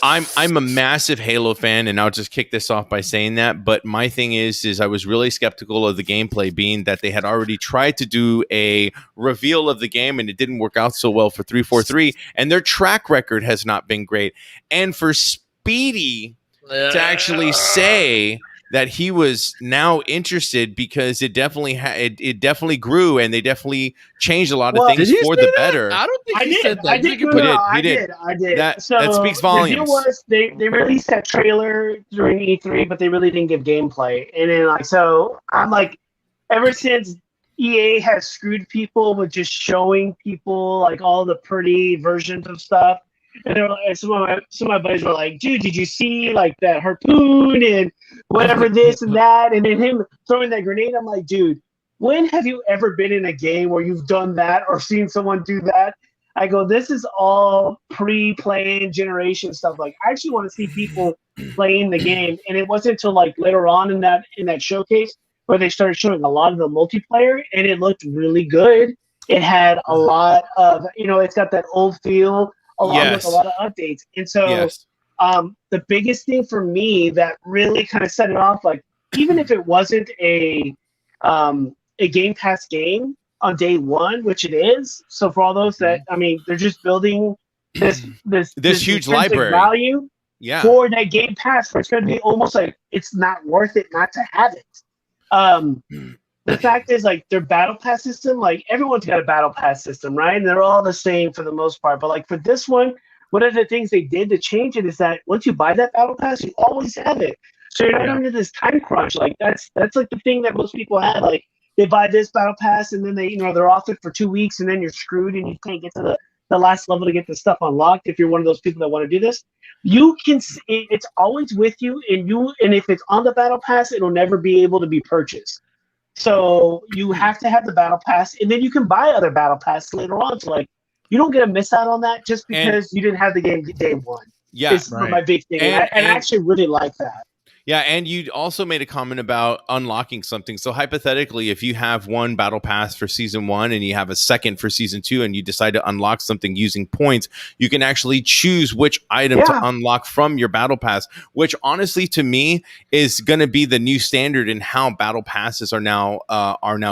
I'm a massive Halo fan, and I'll just kick this off by saying that. But my thing is I was really skeptical of the gameplay, being that they had already tried to do a reveal of the game, and it didn't work out so well for 343, and their track record has not been great. And for Speedy to actually say that he was now interested, because it definitely it definitely grew, and they definitely changed a lot of things for the better. I don't think he said that. I did. That speaks volumes. The deal was they released that trailer during E3, but they really didn't give gameplay. And then so I'm ever since EA has screwed people with just showing people all the pretty versions of stuff. And they were some of my buddies were like, dude, did you see that harpoon and whatever this and that, and then him throwing that grenade? I'm like, dude, when have you ever been in a game where you've done that or seen someone do that? I go, this is all pre-playing generation stuff. I actually want to see people playing the game. And it wasn't until later on in that showcase where they started showing a lot of the multiplayer, and it looked really good. It had a lot of, it's got that old feel along with a lot of updates. And so the biggest thing for me that really kind of set it off, even if it wasn't a Game Pass game on day one, which it is. So for all those that, they're just building this huge library value for that Game Pass, where it's going to be almost it's not worth it not to have it. The fact is, their battle pass system, everyone's got a battle pass system, right? And they're all the same for the most part. But for this one of the things they did to change it is that once you buy that battle pass, you always have it. So you're not under this time crunch. That's the thing that most people have. They buy this battle pass, and then they're off it for 2 weeks, and then you're screwed, and you can't get to the last level to get the stuff unlocked. If you're one of those people that want to do this, you can. It's always with you, and if it's on the battle pass, it'll never be able to be purchased. So you have to have the battle pass, and then you can buy other battle passes later on. So you don't get to miss out on that just because you didn't have the game day one. Yeah, it's my big thing, and I actually really like that. Yeah, and you also made a comment about unlocking something. So hypothetically, if you have one battle pass for season 1 and you have a second for season 2, and you decide to unlock something using points, you can actually choose which item to unlock from your battle pass, which honestly to me is going to be the new standard in how battle passes are now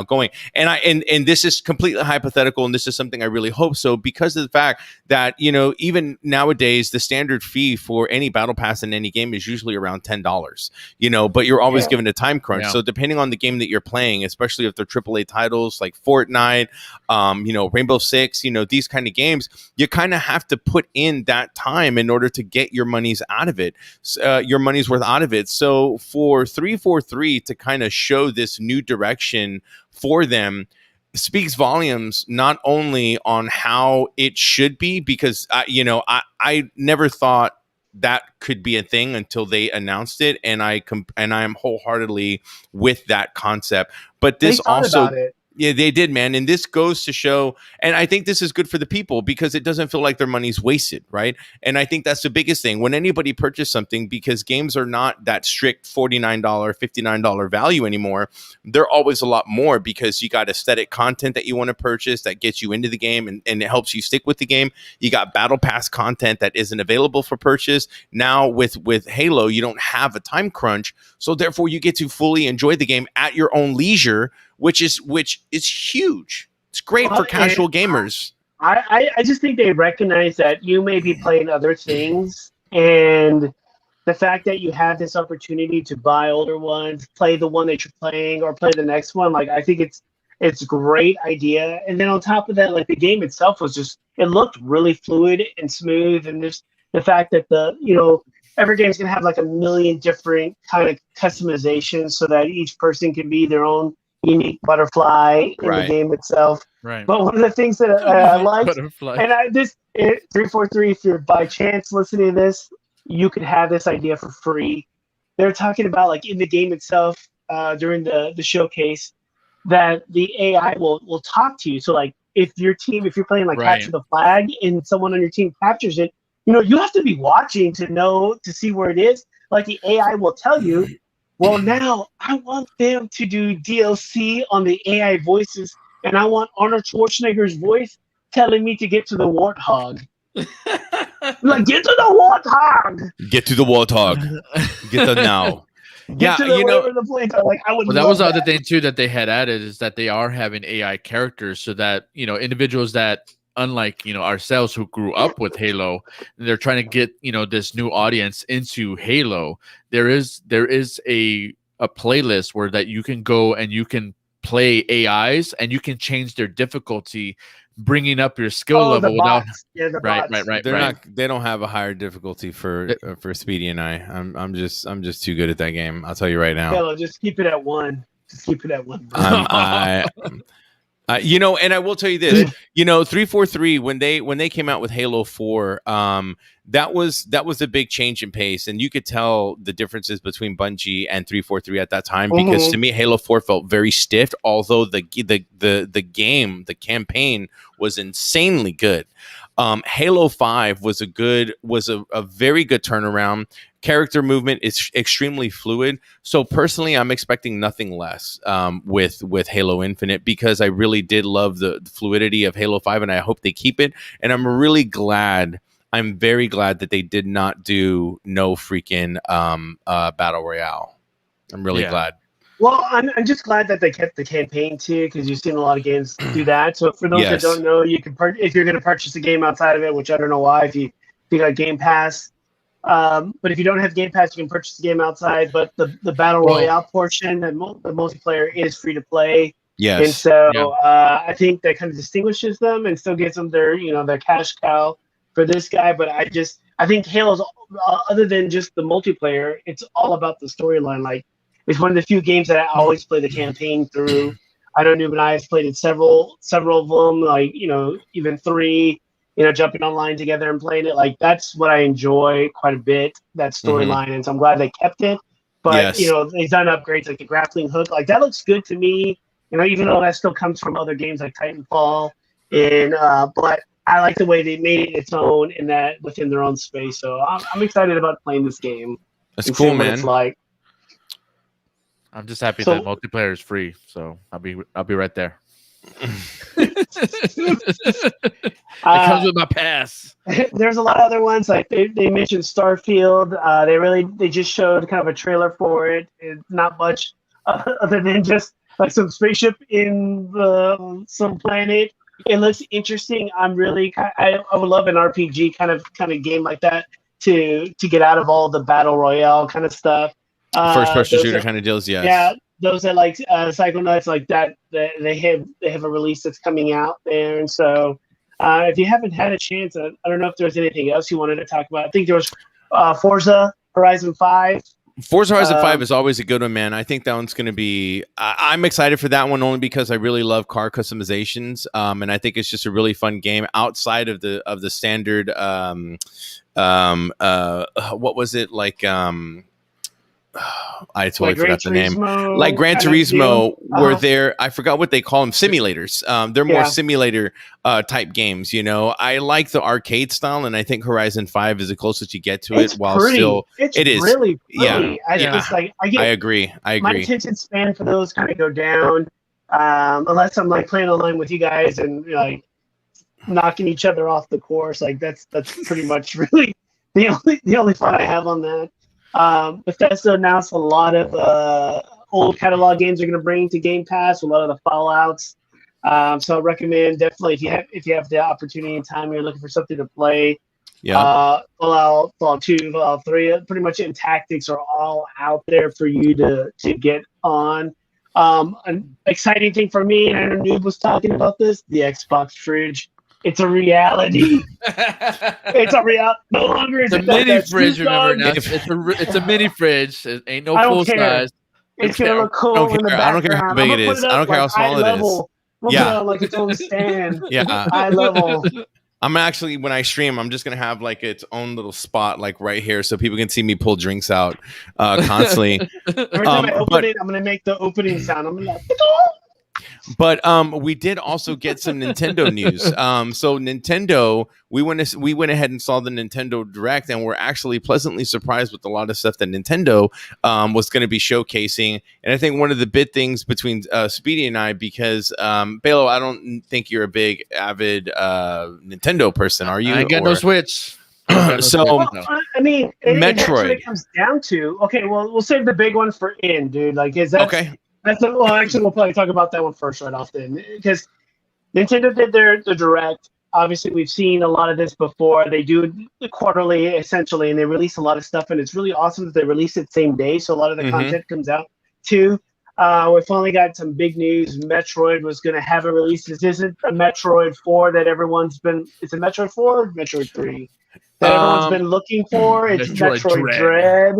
going. And this is completely hypothetical, and this is something I really hope so, because of the fact that even nowadays the standard fee for any battle pass in any game is usually around $10. But you're always given a time crunch. So depending on the game that you're playing, especially if they're AAA titles like Fortnite, Rainbow Six, these kind of games, you kind of have to put in that time in order to get your money's out of it, your money's worth out of it. So for 343 to kind of show this new direction for them speaks volumes, not only on how it should be, because I never thought that could be a thing until they announced it, and I am wholeheartedly with that concept. But this also, Yeah, they did, man. And this goes to show, and I think this is good for the people because it doesn't feel like their money's wasted, right? And I think that's the biggest thing. When anybody purchases something, because games are not that strict $49, $59 value anymore, they're always a lot more because you got aesthetic content that you want to purchase that gets you into the game and it helps you stick with the game. You got Battle Pass content that isn't available for purchase. Now with Halo, you don't have a time crunch, so therefore you get to fully enjoy the game at your own leisure, which is huge. It's great for casual gamers. I just think they recognize that you may be playing other things, and the fact that you have this opportunity to buy older ones, play the one that you're playing, or play the next one, like I think it's a great idea. And then on top of that, like the game itself was it looked really fluid and smooth, and just the fact that every game's gonna have like a million different kind of customizations so that each person can be their own unique butterfly in the game itself. Right. But one of the things that I liked, and 343, if you're by chance listening to this, you could have this idea for free. They're talking about like in the game itself during the showcase that the AI will talk to you. So like if you're playing like Capture the Flag and someone on your team captures it, you have to be watching to see where it is. Like the AI will tell you, well, now I want them to do DLC on the AI voices, and I want Arnold Schwarzenegger's voice telling me to get to the warthog. Like, get to the warthog! Get to the warthog. Get them now. Get to the place. Like, I would. Well, that was the other thing too that they had added is that they are having AI characters, so that individuals that, unlike ourselves who grew up with Halo, they're trying to get this new audience into Halo. There is a playlist where that you can go and you can play AIs and you can change their difficulty, bringing up your skill level without. Right. They don't have a higher difficulty for Speedy and I. I'm just too good at that game. I'll tell you right now. Hello, just keep it at one. Just keep it at one. And I will tell you this, 343 when they came out with Halo 4, that was a big change in pace, and you could tell the differences between Bungie and 343 at that time because to me Halo 4 felt very stiff, although the campaign was insanely good. Halo 5 was a very good turnaround. Character movement is extremely fluid. So personally, I'm expecting nothing less with Halo Infinite because I really did love the fluidity of Halo 5, and I hope they keep it. And I'm very glad that they did not do no freaking Battle Royale. I'm really glad. Well, I'm just glad that they kept the campaign too, because you've seen a lot of games do that. So for those that don't know, you can if you're going to purchase a game outside of it, which I don't know why, if you got Game Pass. But if you don't have Game Pass, you can purchase the game outside. But the Battle Royale portion, the multiplayer is free to play. Yes. And so I think that kind of distinguishes them and still gives them their cash cow for this guy. But I think Halo's other than just the multiplayer, it's all about the storyline. Like, it's one of the few games that I always play the campaign through. I know Noob and I have played it several of them, like, even 3, jumping online together and playing it. Like, that's what I enjoy quite a bit, that storyline. And so I'm glad they kept it. But, they've done upgrades like the grappling hook. Like, that looks good to me, even though that still comes from other games like Titanfall. And but I like the way they made it its own in that within their own space. So I'm excited about playing this game. That's cool, man. It's like. I'm just happy that multiplayer is free, so I'll be right there. It comes with my pass. There's a lot of other ones, like they mentioned Starfield. They just showed kind of a trailer for it. It's not much other than just like some spaceship in some planet. It looks interesting. I would love an RPG kind of game like that to get out of all the battle royale kind of stuff. First person shooter kind of deals, yes. Yeah, those that like Psychonauts like that they have a release that's coming out there, and so if you haven't had a chance, I don't know if there's anything else you wanted to talk about. I think there was Forza Horizon 5. Forza Horizon 5 is always a good one, man. I think that one's going to be. I'm excited for that one only because I really love car customizations, and I think it's just a really fun game outside of the standard. What was it like? I totally Like Gran forgot the name. Turismo Like Gran kind of Turismo, deal? where they're, I forgot what they call them, simulators. They're more Yeah. simulator type games. You know, I like the arcade style, and I think Horizon 5 is the closest you get to It's it. While pretty. still, It's it is. really Yeah, pretty. I yeah. just like I I get agree. I my agree. attention span for those kind of go down, unless I'm like playing online with you guys and like knocking each other off the course. Like that's pretty much really the only fun I have on that. Bethesda announced a lot of old catalog games they're going to bring to Game Pass. A lot of the Fallouts. So I recommend definitely if you have the opportunity and time, you're looking for something to play. Yeah. Fallout 2, Fallout 3, pretty much in tactics are all out there for you to get on. An exciting thing for me, and I know Noob was talking about this, the Xbox fridge. It's a reality. It's a real. No longer is It's a it that mini Snoop fridge. Remember Dogg. now, it's a mini fridge. It ain't no I don't full care. size. It's gonna look cool in the I background. don't care how big I'm it gonna put is. it I up don't care like how small eye it is. level. We'll Yeah. put it on like its own stand. Yeah. Eye level. I'm actually, when I stream, I'm just gonna have like its own little spot, like right here, so people can see me pull drinks out constantly. Every time I open but it, I'm gonna make the opening sound. I'm gonna. But we did also get some Nintendo news. So Nintendo, we went ahead and saw the Nintendo Direct, and we're actually pleasantly surprised with a lot of stuff that Nintendo was going to be showcasing. And I think one of the big things between Speedy and I, because Balo, I don't think you're a big avid Nintendo person, are you? I got no Switch. So Well, I mean, that's what Metroid. it comes down to. Okay, well, we'll save the big one for dude. Like, is that Okay. Well, actually, we'll probably talk about that one first right off then, because Nintendo did the Direct. Obviously, we've seen a lot of this before. They do it quarterly, essentially, and they release a lot of stuff, and it's really awesome that they release it same day, so a lot of the content comes out, too. We finally got some big news. Metroid was going to have a release. This isn't a Metroid 4 that everyone's been... It's a Metroid 4 or Metroid 3? That everyone's been looking for. It's Metroid Dread.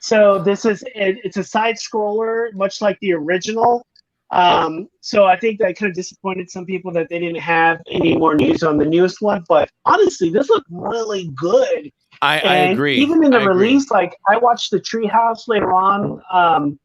So it's a side scroller, much like the original. So I think that kind of disappointed some people that they didn't have any more news on the newest one. But honestly, this looked really good. I agree. Even in the release, like I watched the Treehouse later on,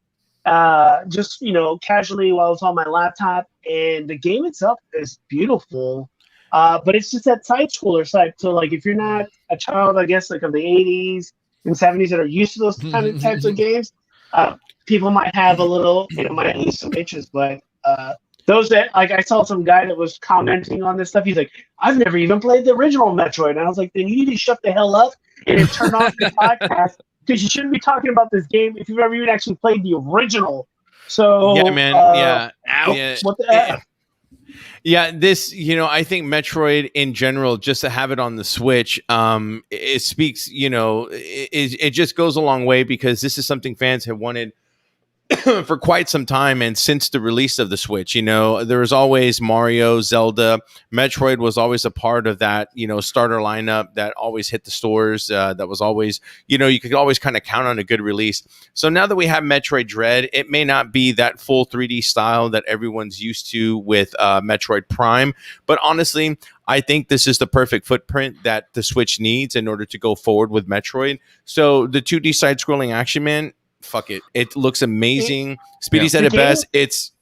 just casually while I was on my laptop, and the game itself is beautiful. But it's just that side scroller side. So like if you're not a child, I guess like of the 80s and 70s that are used to those kind of types of games, people might have a little, might lose some interest. But those that, like, I saw some guy that was commenting on this stuff. He's like, I've never even played the original Metroid. And I was like, then you need to shut the hell up and turn off the podcast, because you shouldn't be talking about this game if you've ever even actually played the original. So yeah, man, what the F? Yeah, this, I think Metroid in general, just to have it on the Switch, it speaks, it just goes a long way, because this is something fans have wanted for quite some time. And since the release of the Switch, there was always Mario, Zelda, Metroid was always a part of that, starter lineup that always hit the stores. That was always, you could always kind of count on a good release. So now that we have Metroid Dread, it may not be that full 3D style that everyone's used to with Metroid Prime, but honestly, I think this is the perfect footprint that the Switch needs in order to go forward with Metroid. So the 2D side-scrolling action, man, fuck it. It looks amazing. Speedy said it best. It's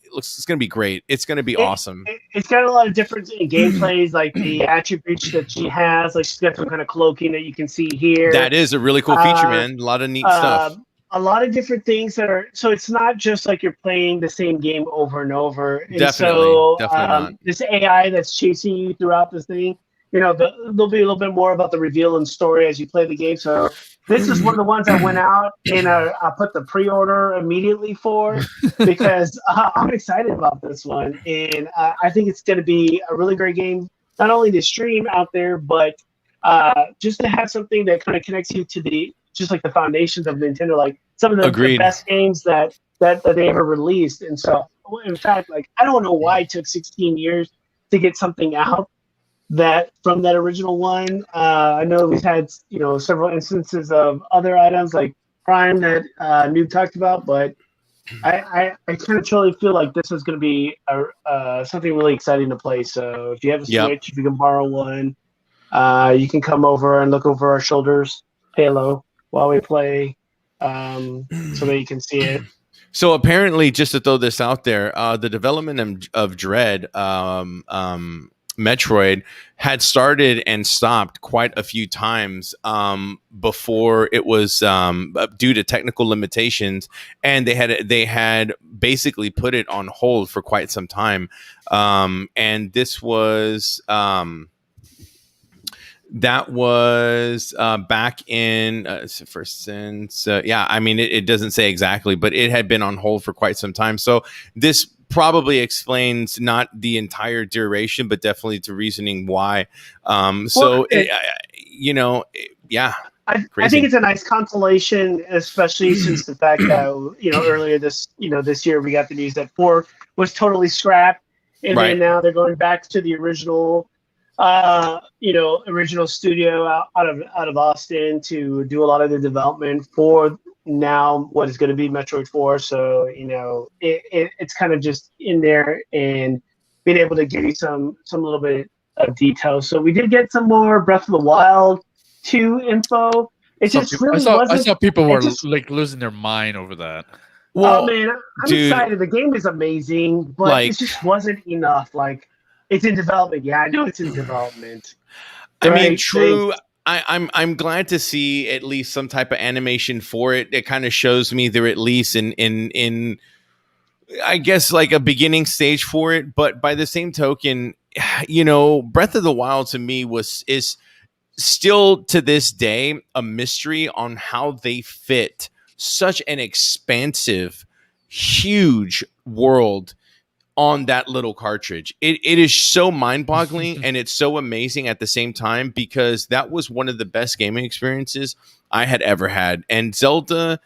going to be great. It's going to be awesome. It's got a lot of difference in gameplays, like the attributes that she has. Like she's got some kind of cloaking that you can see here. That is a really cool feature, man. A lot of neat stuff. A lot of different things that are, so it's not just like you're playing the same game over and over. And definitely not. This AI that's chasing you throughout this thing, there'll be a little bit more about the reveal and story as you play the game. So this is one of the ones I went out and I put the pre-order immediately for, because I'm excited about this one. And I think it's going to be a really great game, not only to stream out there, but just to have something that kind of connects you to just like the foundations of Nintendo, like some of the best games that they ever released. And so, in fact, like, I don't know why it took 16 years to get something out from that original one. I know we've had several instances of other items like Prime that Noob talked about, but I kind of truly feel like this is going to be something really exciting to play. So if you have a Switch, if you can borrow one, you can come over and look over our shoulders, Halo, while we play. so that you can see it. So apparently, just to throw this out there, the development of Dread, Metroid, had started and stopped quite a few times before it was due to technical limitations, and they had basically put it on hold for quite some time. And this was. That was back in I mean, it doesn't say exactly, but it had been on hold for quite some time. So this probably explains not the entire duration, but definitely the reasoning why. Yeah. I think it's a nice consolation, especially since the fact that earlier this year we got the news that 4 was totally scrapped, and then now they're going back to the original original studio out of Austin to do a lot of the development for now what is going to be Metroid 4. So it's kind of just in there and being able to give you some little bit of detail. So we did get some more Breath of the Wild 2 info. It just really wasn't. I saw people were like losing their mind over that. Well, oh man, I'm excited. The game is amazing, but it just wasn't enough. Like, it's in development. Yeah, I know it's in development. I mean, true. I'm glad to see at least some type of animation for it. It kind of shows me they're at least in I guess like a beginning stage for it. But by the same token, Breath of the Wild to me is still to this day a mystery on how they fit such an expansive, huge world on that little cartridge. It is so mind-boggling and it's so amazing at the same time, because that was one of the best gaming experiences I had ever had. And Zelda's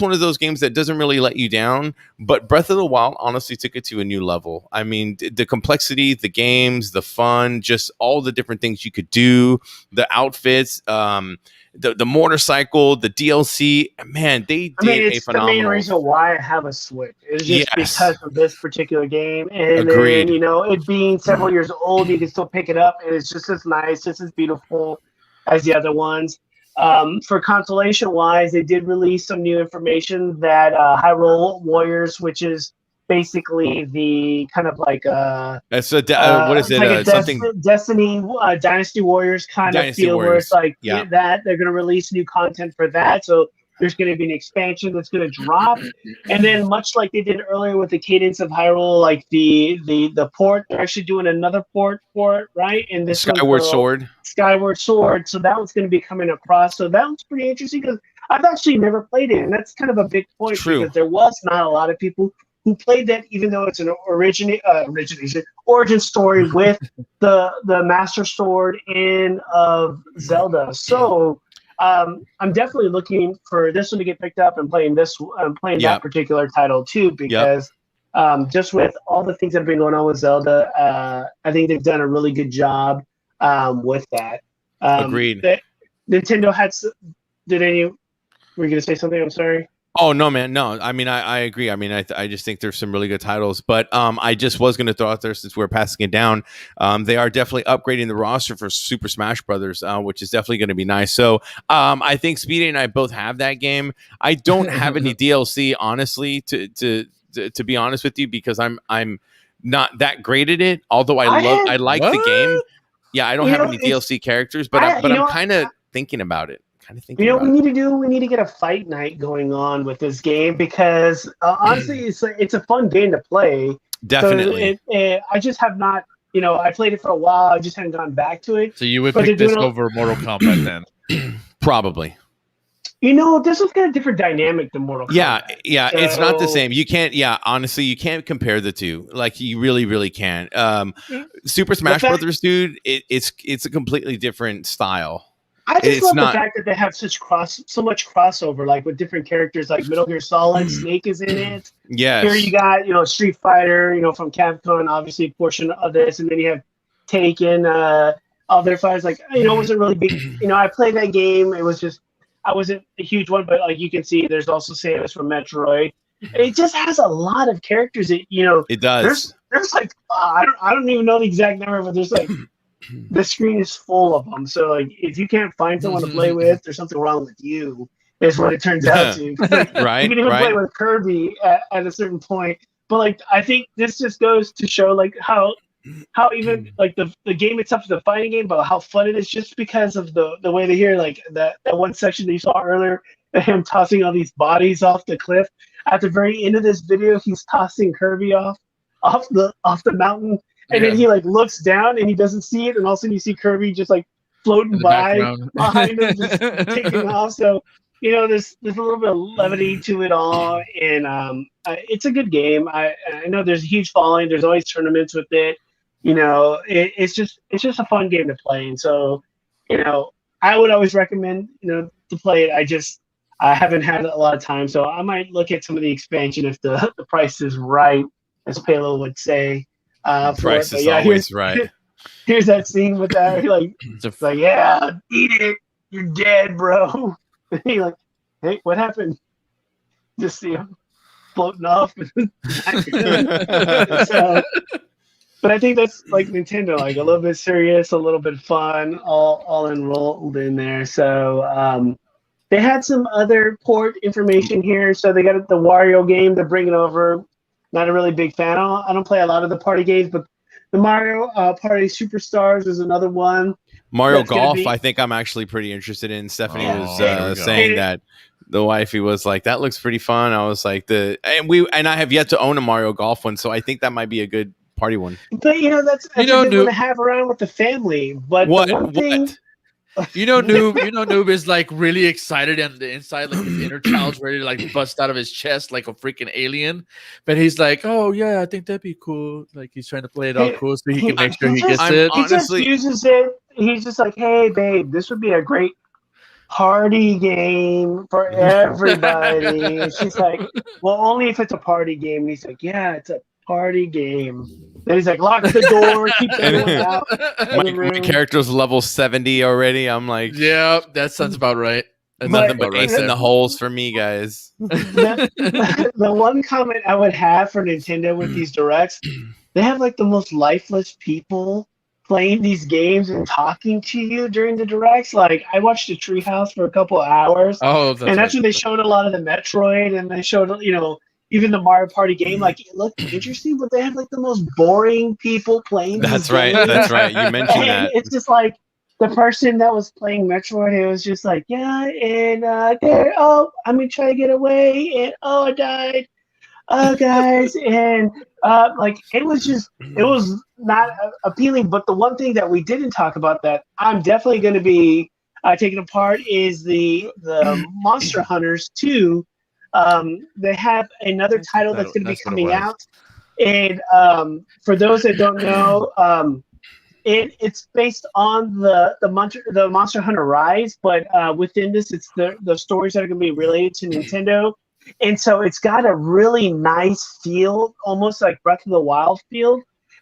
one of those games that doesn't really let you down, but Breath of the Wild honestly took it to a new level. I mean, the complexity, the games, the fun, just all the different things you could do, the outfits, the motorcycle, the DLC, man, they did a phenomenal. The main reason why I have a Switch is just because of this particular game, and Agreed. Then, it being several years old, you can still pick it up, and it's just as nice, just as beautiful as the other ones. For consolation wise, they did release some new information that Hyrule Warriors, which is basically the kind of like that's what is it? Like Something Destiny Dynasty Warriors kind of feel, where it's like that they're going to release new content for that. So there's going to be an expansion that's going to drop, and then much like they did earlier with the Cadence of Hyrule, like the port, they're actually doing another port for it, right? And this Skyward Sword. So that one's going to be coming across. So that was pretty interesting because I've actually never played it, and that's kind of a big point because there was not a lot of people who played that, even though it's an origin story with the Master Sword in of Zelda. So I'm definitely looking for this one to get picked up and playing that particular title too, because just with all the things that have been going on with Zelda, I think they've done a really good job with that. Agreed. Nintendo had. Were you going to say something? I'm sorry. Oh, no, man. No, I mean, I agree. I mean, I just think there's some really good titles, but I just was going to throw out there, since we're passing it down, they are definitely upgrading the roster for Super Smash Brothers, which is definitely going to be nice. So I think Speedy and I both have that game. I don't have any DLC, honestly, to be honest with you, because I'm not that great at it, although I like the game. Yeah, I don't have any DLC characters, but I'm kind of thinking about it. What we need to do? We need to get a fight night going on with this game, because honestly, it's a fun game to play. Definitely. So I just have not, I played it for a while. I just haven't gone back to it. So you would pick this over Mortal Kombat then? Probably. This was kind of different dynamic than Mortal Kombat. Yeah, so, it's not the same. You can't, honestly, you can't compare the two. Like, you really, really can't. Super Smash Brothers, dude, it's a completely different style. I just love the fact that they have so much crossover, like with different characters, like Metal Gear Solid, Snake is in it. Yes. Here you got, Street Fighter, from Capcom, obviously a portion of this, and then you have Taken, other fighters. Like, it wasn't really big. I played that game. It was just, I wasn't a huge one, but like you can see, there's also Samus from Metroid. It just has a lot of characters that, It does. There's like, I don't even know the exact number, but there's like, the screen is full of them. So like, if you can't find someone to play with, there's something wrong with you. is what it turns out to. 'Cause, like, Right, you can even right. play with Kirby at a certain point. But like, I think this just goes to show like how even like the game itself is a fighting game, but how fun it is just because of the way they hear like that one section that you saw earlier, him tossing all these bodies off the cliff. At the very end of this video, he's tossing Kirby off the mountain, and then he like looks down and he doesn't see it, and all of a sudden you see Kirby just like floating In the by background. behind him, just taking off. So there's a little bit of levity to it all, and it's a good game. I know there's a huge following. There's always tournaments with it. It's just a fun game to play, and so I would always recommend to play it. I haven't had a lot of time, so I might look at some of the expansion if the price is right, as Palo would say. Price is always right. Here's that scene with that. Like, it's like, yeah, eat it. You're dead, bro. And he like, hey, what happened? Just see him floating off. So, but I think that's like Nintendo, like a little bit serious, a little bit fun, all enrolled in there. So they had some other port information here. So they got the Wario game. They're bringing over. Not a really big fan. I don't play a lot of the party games, but the Mario Party Superstars is another one. Mario Golf, I think I'm actually pretty interested in. Stephanie was saying that the wifey was like, that looks pretty fun. I was like, and I have yet to own a Mario Golf one, so I think that might be a good party one. But that's a good one to have around with the family. But what? Noob is like really excited on the inside, like his inner child's ready to like bust out of his chest like a freaking alien. But he's like, oh yeah, I think that'd be cool. Like he's trying to play it all cool so he can make sure he gets it. He just uses it. He's just like, hey babe, this would be a great party game for everybody. And she's like, well, only if it's a party game. And he's like, yeah, it's a party game. Then he's like, lock the door, keep everyone out. My character's level 70 already. I'm like, yeah, that sounds about right. That's nothing but ace in the holes for me, guys. The one comment I would have for Nintendo with these directs, they have like the most lifeless people playing these games and talking to you during the directs. Like I watched the Treehouse for a couple of hours. Oh, that's when they showed a lot of the Metroid, and they showed even the Mario Party game. Like it looked interesting, but they have like the most boring people playing. That's right. That's right. You mentioned that. It's just like the person that was playing Metroid. It was just like, yeah, and I'm gonna try to get away, and I died. Guys, and like it was not appealing. But the one thing that we didn't talk about that I'm definitely going to be taking apart is the Monster Hunters 2. They have another title that's going to be coming out, and for those that don't know, it's based on the Monster Hunter Rise, but within this, it's the stories that are going to be related to Nintendo. And so it's got a really nice feel, almost like Breath of the Wild feel.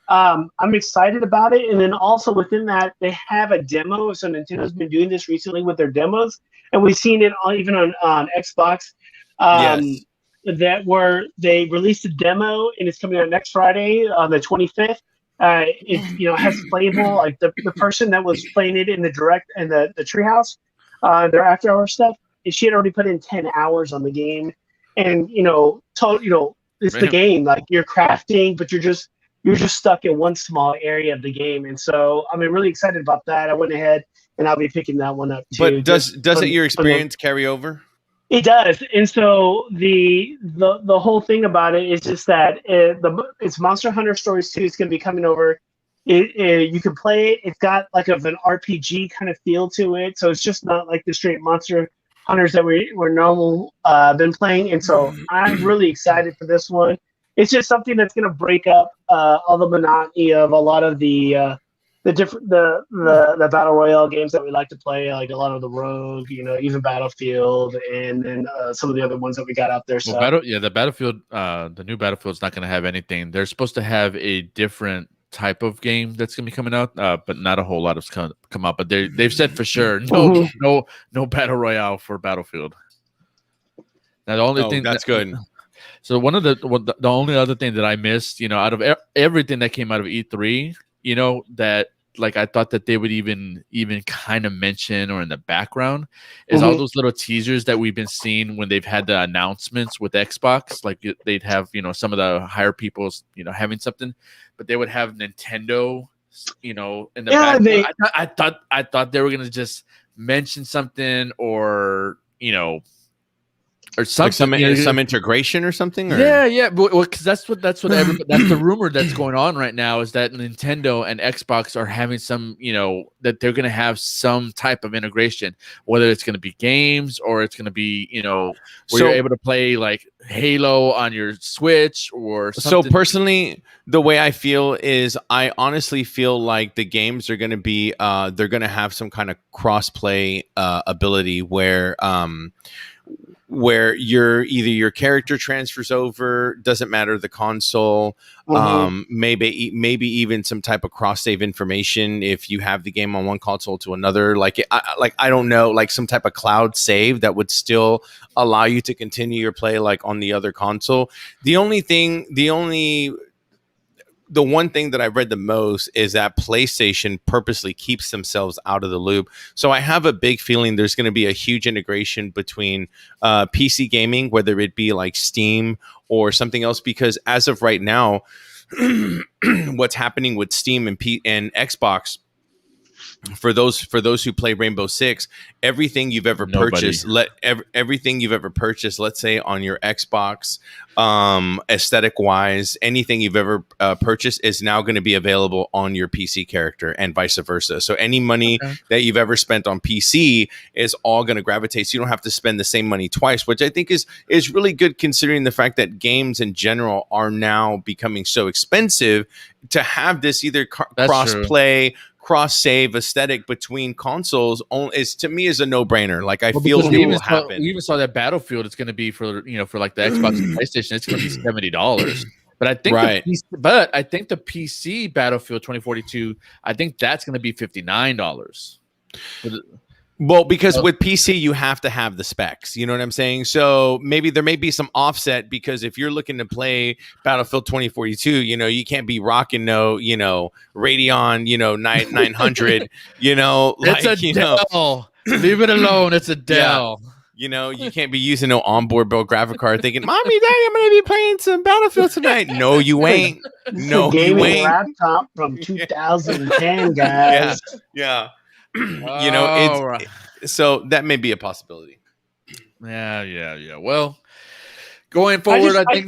I'm excited about it. And then also within that, they have a demo. So Nintendo's been doing this recently with their demos. And we've seen it even on Xbox. Yes. They released a demo, and it's coming out next Friday on the 25th. It has playable, like the person that was playing it in the direct and the Treehouse, their after hour stuff, she had already put in 10 hours on the game. And it's the game. Like you're crafting, but you're just stuck in one small area of the game. And so I'm really excited about that. I went ahead and I'll be picking that one up too. But doesn't your experience carry over? It does. And so the whole thing about it is just that it's Monster Hunter Stories 2. It's going to be coming over. You can play it. It's got like an RPG kind of feel to it. So it's just not like the straight Monster Hunters that we're normal been playing, and so I'm really excited for this one. It's just something that's going to break up all the monotony of a lot of the battle royale games that we like to play, like a lot of the Rogue, even Battlefield, and then some of the other ones that we got out there. So the Battlefield, the new Battlefield's not going to have anything. They're supposed to have a different type of game that's gonna be coming out, but not a whole lot of come out. But they've said for sure no battle royale for Battlefield. Now the only thing that's good. So the only other thing that I missed, out of everything that came out of E3, that like I thought that they would even kind of mention or in the background is all those little teasers that we've been seeing when they've had the announcements with Xbox. Like they'd have, you know, some of the higher people's, you know, having something, but they would have Nintendo, you know, in the background. I thought they were gonna just mention something, or you know, or something, like some integration or something. Or? Yeah, well, because that's what that's the rumor that's going on right now, is that Nintendo and Xbox are having some, you know, that they're going to have some type of integration, whether it's going to be games or it's going to be, you know, where you're able to play like Halo on your Switch or something. So personally, the way I feel is I honestly feel like the games are going to be they're going to have some kind of cross-play ability where your character transfers over, doesn't matter the console, maybe even some type of cross save information if you have the game on one console to another, I don't know, like some type of cloud save that would still allow you to continue your play like on the other console. The one thing that I've read the most is that PlayStation purposely keeps themselves out of the loop. So I have a big feeling there's going to be a huge integration between PC gaming, whether it be like Steam or something else, because as of right now, what's happening with Steam and Xbox, for those who play Rainbow Six, everything you've ever purchased, everything you've ever purchased, let's say on your Xbox, aesthetic wise, anything you've ever purchased is now going to be available on your PC character, and vice versa. So any money that you've ever spent on PC is all going to gravitate. So you don't have to spend the same money twice, which I think is really good, considering the fact that games in general are now becoming so expensive. To have this either cross play, cross save aesthetic between consoles to me is a no-brainer. Like I feel it will happen. We even saw that Battlefield, it's going to be for like the Xbox and PlayStation, it's going to be $70. But I think I think the PC Battlefield 2042, I think that's going to be $59. Well, because with PC, you have to have the specs. You know what I'm saying? So maybe there may be some offset, because if you're looking to play Battlefield 2042, you can't be rocking Radeon, 900, It's a Dell. Leave it alone. It's a Dell. Yeah. You can't be using no onboard build graphic card thinking, Mommy, Daddy, I'm going to be playing some Battlefield tonight. No, you ain't. No, you ain't. Laptop from 2010, guys. Yeah. So that may be a possibility. Yeah. Well, going forward, I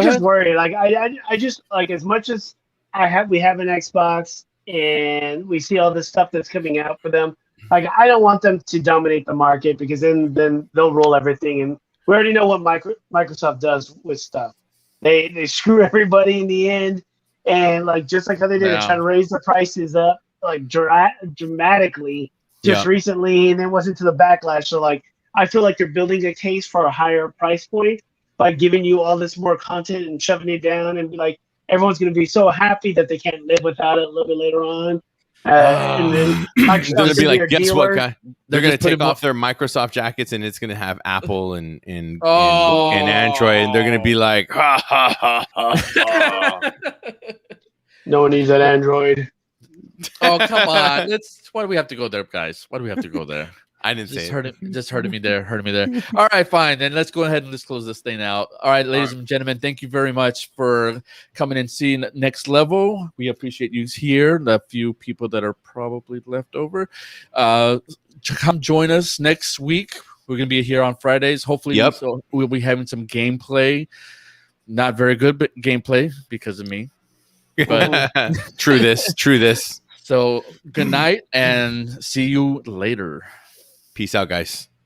just worry. Like I just like, as much as we have an Xbox and we see all this stuff that's coming out for them. Like I don't want them to dominate the market, because then they'll roll everything, and we already know what Microsoft does with stuff. They screw everybody in the end, and like just like how they did, they try to raise the prices up like dramatically recently, and then wasn't to the backlash. So like I feel like they're building a case for a higher price point by giving you all this more content and shoving it down, and be like, everyone's going to be so happy that they can't live without it a little bit later on. And then they're going to be like, guess what, guy? They're going to take off their Microsoft jackets, and it's going to have Apple and Android, and they're going to be like, ha ha ha ha. No one needs an Android. Oh, come on. Why do we have to go there, guys? Why do we have to go there? I didn't say it. Just hurting me there. All right, fine. Then let's go ahead and let's close this thing out. All right, ladies and gentlemen, thank you very much for coming and seeing Next Level. We appreciate you here. The few people that are probably left over. Come join us next week. We're going to be here on Fridays. Hopefully, we'll be having some gameplay. Not very good, but gameplay because of me. But True this. So good night and see you later. Peace out, guys.